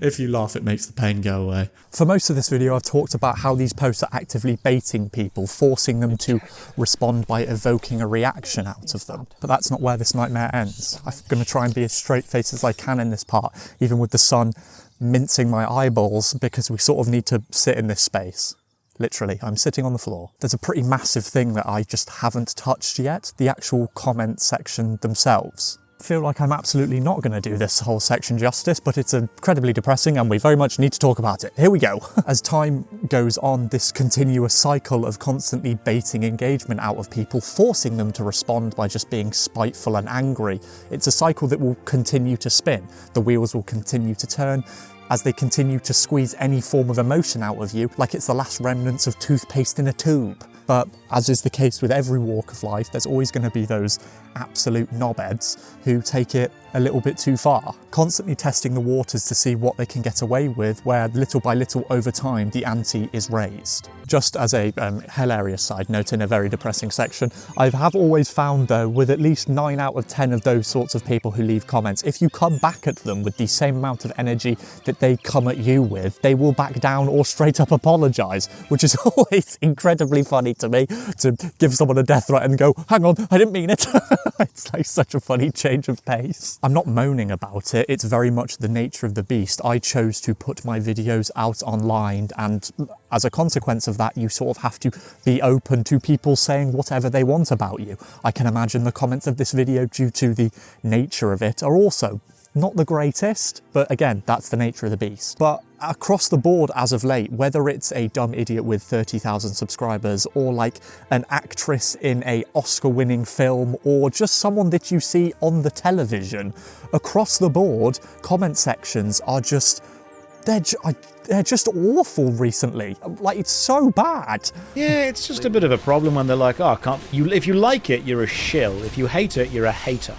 If you laugh, it makes the pain go away. For most of this video, I've talked about how these posts are actively baiting people, forcing them to respond by evoking a reaction out of them. But that's not where this nightmare ends. I'm going to try and be as straight-faced as I can in this part, even with the sun mincing my eyeballs, because we sort of need to sit in this space. Literally, I'm sitting on the floor. There's a pretty massive thing that I just haven't touched yet, the actual comment section themselves. I feel like I'm absolutely not going to do this whole section justice, but it's incredibly depressing and we very much need to talk about it. Here we go. As time goes on, this continuous cycle of constantly baiting engagement out of people, forcing them to respond by just being spiteful and angry, it's a cycle that will continue to spin. The wheels will continue to turn as they continue to squeeze any form of emotion out of you, like it's the last remnants of toothpaste in a tube. But as is the case with every walk of life, there's always going to be those absolute knobheads who take it a little bit too far, constantly testing the waters to see what they can get away with, where little by little over time the ante is raised. Just as a hilarious side note in a very depressing section, I have always found though, with at least 9 out of 10 of those sorts of people who leave comments, if you come back at them with the same amount of energy that they come at you with, they will back down or straight up apologise, which is always incredibly funny to me, to give someone a death threat and go, hang on, I didn't mean it. It's like such a funny change of pace. I'm not moaning about it, it's very much the nature of the beast. I chose to put my videos out online, and as a consequence of that, you sort of have to be open to people saying whatever they want about you. I can imagine the comments of this video, due to the nature of it, are also not the greatest, but again, that's the nature of the beast. But across the board as of late, whether it's a dumb idiot with 30,000 subscribers, or like an actress in a Oscar-winning film, or just someone that you see on the television, across the board, comment sections are just, they're just awful recently. Like, it's so bad. Yeah, it's just a bit of a problem when they're like, oh, if you like it, you're a shill. If you hate it, you're a hater.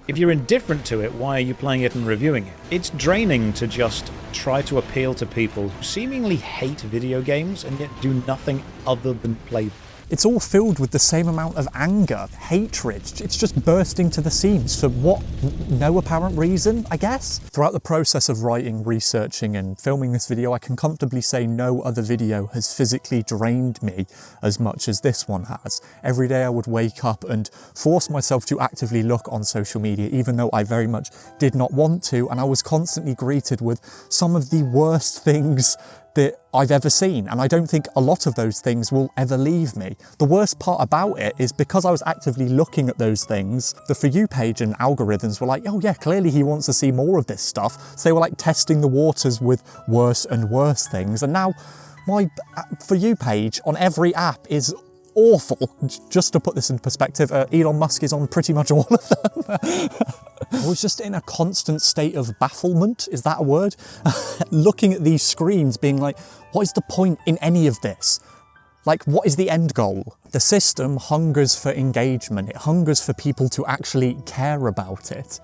If you're indifferent to it, why are you playing it and reviewing it? It's draining to just try to appeal to people who seemingly hate video games and yet do nothing other than play them. It's all filled with the same amount of anger, hatred. It's just bursting to the seams for what? No apparent reason, I guess? Throughout the process of writing, researching and filming this video, I can comfortably say no other video has physically drained me as much as this one has. Every day I would wake up and force myself to actively look on social media, even though I very much did not want to, and I was constantly greeted with some of the worst things that I've ever seen, and I don't think a lot of those things will ever leave me. The worst part about it is, because I was actively looking at those things, the For You page and algorithms were like, oh yeah, clearly he wants to see more of this stuff. So they were like testing the waters with worse and worse things, and now my For You page on every app is awful. Just to put this in perspective, Elon Musk is on pretty much all of them. I was just in a constant state of bafflement, is that a word? Looking at these screens being like, what is the point in any of this? Like, what is the end goal? The system hungers for engagement. It hungers for people to actually care about it.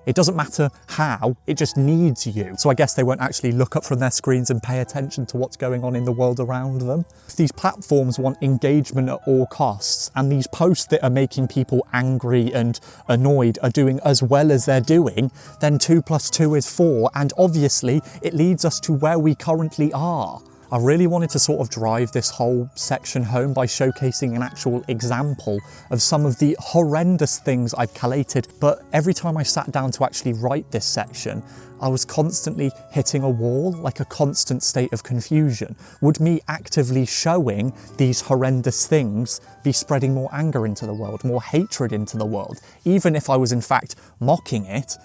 It doesn't matter how, it just needs you. So I guess they won't actually look up from their screens and pay attention to what's going on in the world around them. If these platforms want engagement at all costs, and these posts that are making people angry and annoyed are doing as well as they're doing, then 2 + 2 is 4, and obviously it leads us to where we currently are. I really wanted to sort of drive this whole section home by showcasing an actual example of some of the horrendous things I've collated, but every time I sat down to actually write this section, I was constantly hitting a wall, like a constant state of confusion. Would me actively showing these horrendous things be spreading more anger into the world, more hatred into the world? Even if I was in fact mocking it,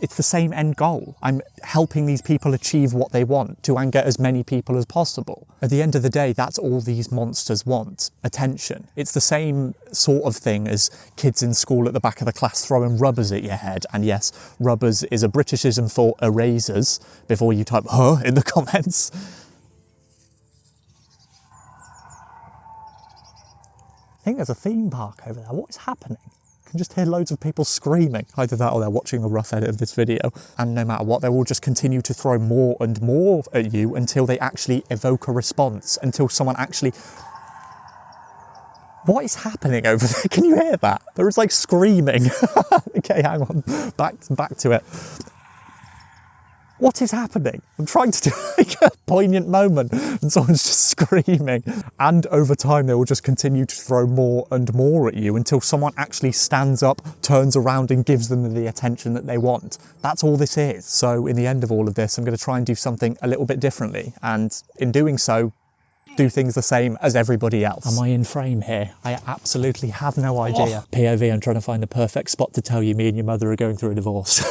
it's the same end goal. I'm helping these people achieve what they want, to anger as many people as possible. At the end of the day, that's all these monsters want, attention. It's the same sort of thing as kids in school at the back of the class throwing rubbers at your head. And yes, rubbers is a Britishism for erasers, before you type huh in the comments. I think there's a theme park over there. What is happening? I can just hear loads of people screaming. Either that or they're watching a rough edit of this video. And no matter what, they will just continue to throw more and more at you until they actually evoke a response, until someone actually... What is happening over there? Can you hear that? There is like screaming. Okay, hang on. Back to it. What is happening? I'm trying to do like a poignant moment and someone's just screaming. And over time, they will just continue to throw more and more at you until someone actually stands up, turns around and gives them the attention that they want. That's all this is. So in the end of all of this, I'm going to try and do something a little bit differently. And in doing so, do things the same as everybody else. Am I in frame here? I absolutely have no idea. Oh. POV, I'm trying to find the perfect spot to tell you me and your mother are going through a divorce.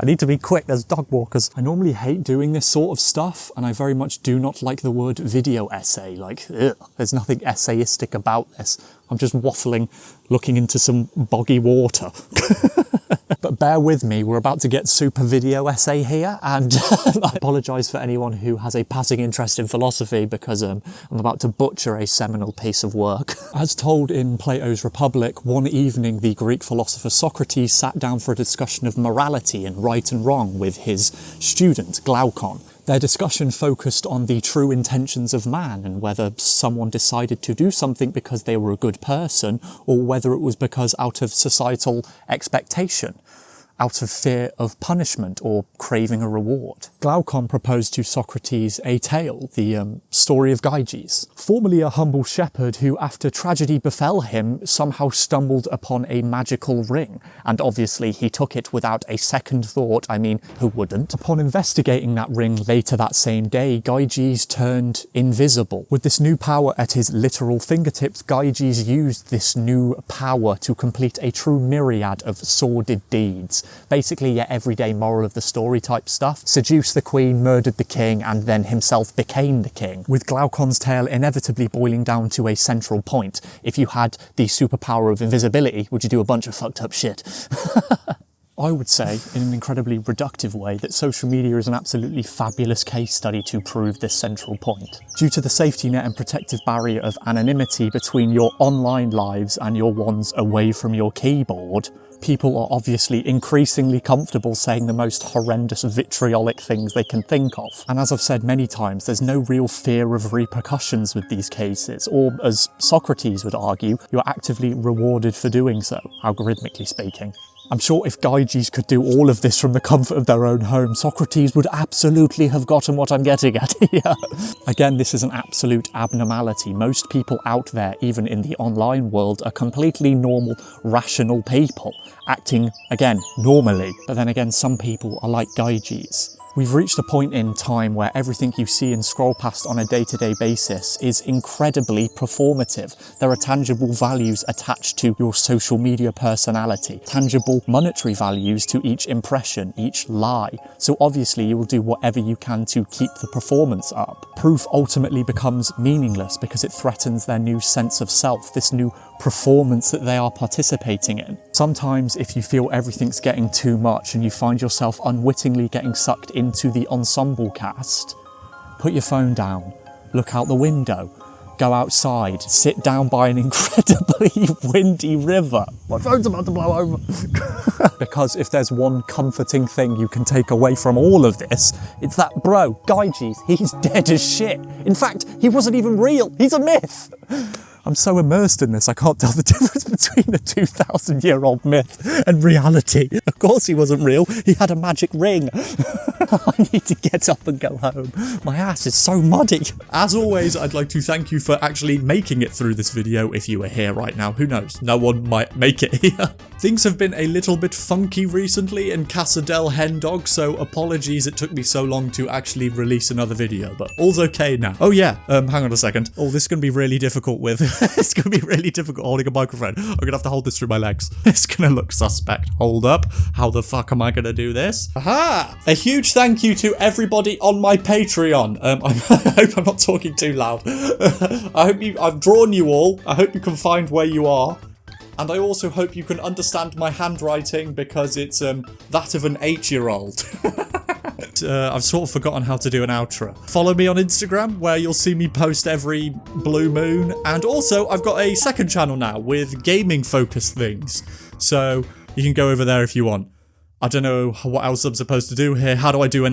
I need to be quick, there's dog walkers. I normally hate doing this sort of stuff, and I very much do not like the word video essay. Like, ugh, there's nothing essayistic about this. I'm just waffling, looking into some boggy water. But bear with me, we're about to get super video essay here, and I apologise for anyone who has a passing interest in philosophy because I'm about to butcher a seminal piece of work. As told in Plato's Republic, one evening the Greek philosopher Socrates sat down for a discussion of morality and right and wrong with his student Glaucon. Their discussion focused on the true intentions of man and whether someone decided to do something because they were a good person or whether it was because out of societal expectation, out of fear of punishment or craving a reward. Glaucon proposed to Socrates a tale, the story of Gyges, formerly a humble shepherd who, after tragedy befell him, somehow stumbled upon a magical ring, and obviously he took it without a second thought. I mean, who wouldn't? Upon investigating that ring later that same day, Gyges turned invisible. With this new power at his literal fingertips, Gyges used this new power to complete a true myriad of sordid deeds. Basically, your everyday moral of the story type stuff. Seduced the queen, murdered the king, and then himself became the king. With Glaucon's tale inevitably boiling down to a central point. If you had the superpower of invisibility, would you do a bunch of fucked up shit? I would say, in an incredibly reductive way, that social media is an absolutely fabulous case study to prove this central point. Due to the safety net and protective barrier of anonymity between your online lives and your ones away from your keyboard, people are obviously increasingly comfortable saying the most horrendous vitriolic things they can think of. And as I've said many times, there's no real fear of repercussions with these cases, or as Socrates would argue, you're actively rewarded for doing so, algorithmically speaking. I'm sure if Gyges could do all of this from the comfort of their own home, Socrates would absolutely have gotten what I'm getting at here. Again, this is an absolute abnormality. Most people out there, even in the online world, are completely normal, rational people, acting, again, normally. But then again, some people are like Gyges. We've reached a point in time where everything you see and scroll past on a day-to-day basis is incredibly performative. There are tangible values attached to your social media personality, tangible monetary values to each impression, each lie. So obviously you will do whatever you can to keep the performance up. Proof ultimately becomes meaningless because it threatens their new sense of self, this new performance that they are participating in. Sometimes if you feel everything's getting too much and you find yourself unwittingly getting sucked into the ensemble cast, put your phone down, look out the window, go outside, sit down by an incredibly windy river. My phone's about to blow over. Because if there's one comforting thing you can take away from all of this, it's that bro, Gyges, he's dead as shit. In fact, he wasn't even real, he's a myth. I'm so immersed in this, I can't tell the difference between a 2,000-year-old myth and reality. Of course he wasn't real, he had a magic ring. I need to get up and go home. My ass is so muddy. As always, I'd like to thank you for actually making it through this video if you were here right now. Who knows? No one might make it here. Things have been a little bit funky recently in Casa del Hendog, so apologies it took me so long to actually release another video, but all's okay now. Oh yeah, hang on a second. Oh, this is going to be really difficult with... it's going to be really difficult holding a microphone. I'm going to have to hold this through my legs. It's going to look suspect. Hold up. How the fuck am I going to do this? Aha! A huge thank you to everybody on my Patreon. I hope I'm not talking too loud. I've drawn you all. I hope you can find where you are. And I also hope you can understand my handwriting because it's that of an 8-year-old. I've sort of forgotten how to do an outro. Follow me on Instagram where you'll see me post every blue moon. And also I've got a second channel now with gaming focused things. So you can go over there if you want. I don't know what else I'm supposed to do here. How do I do an outro?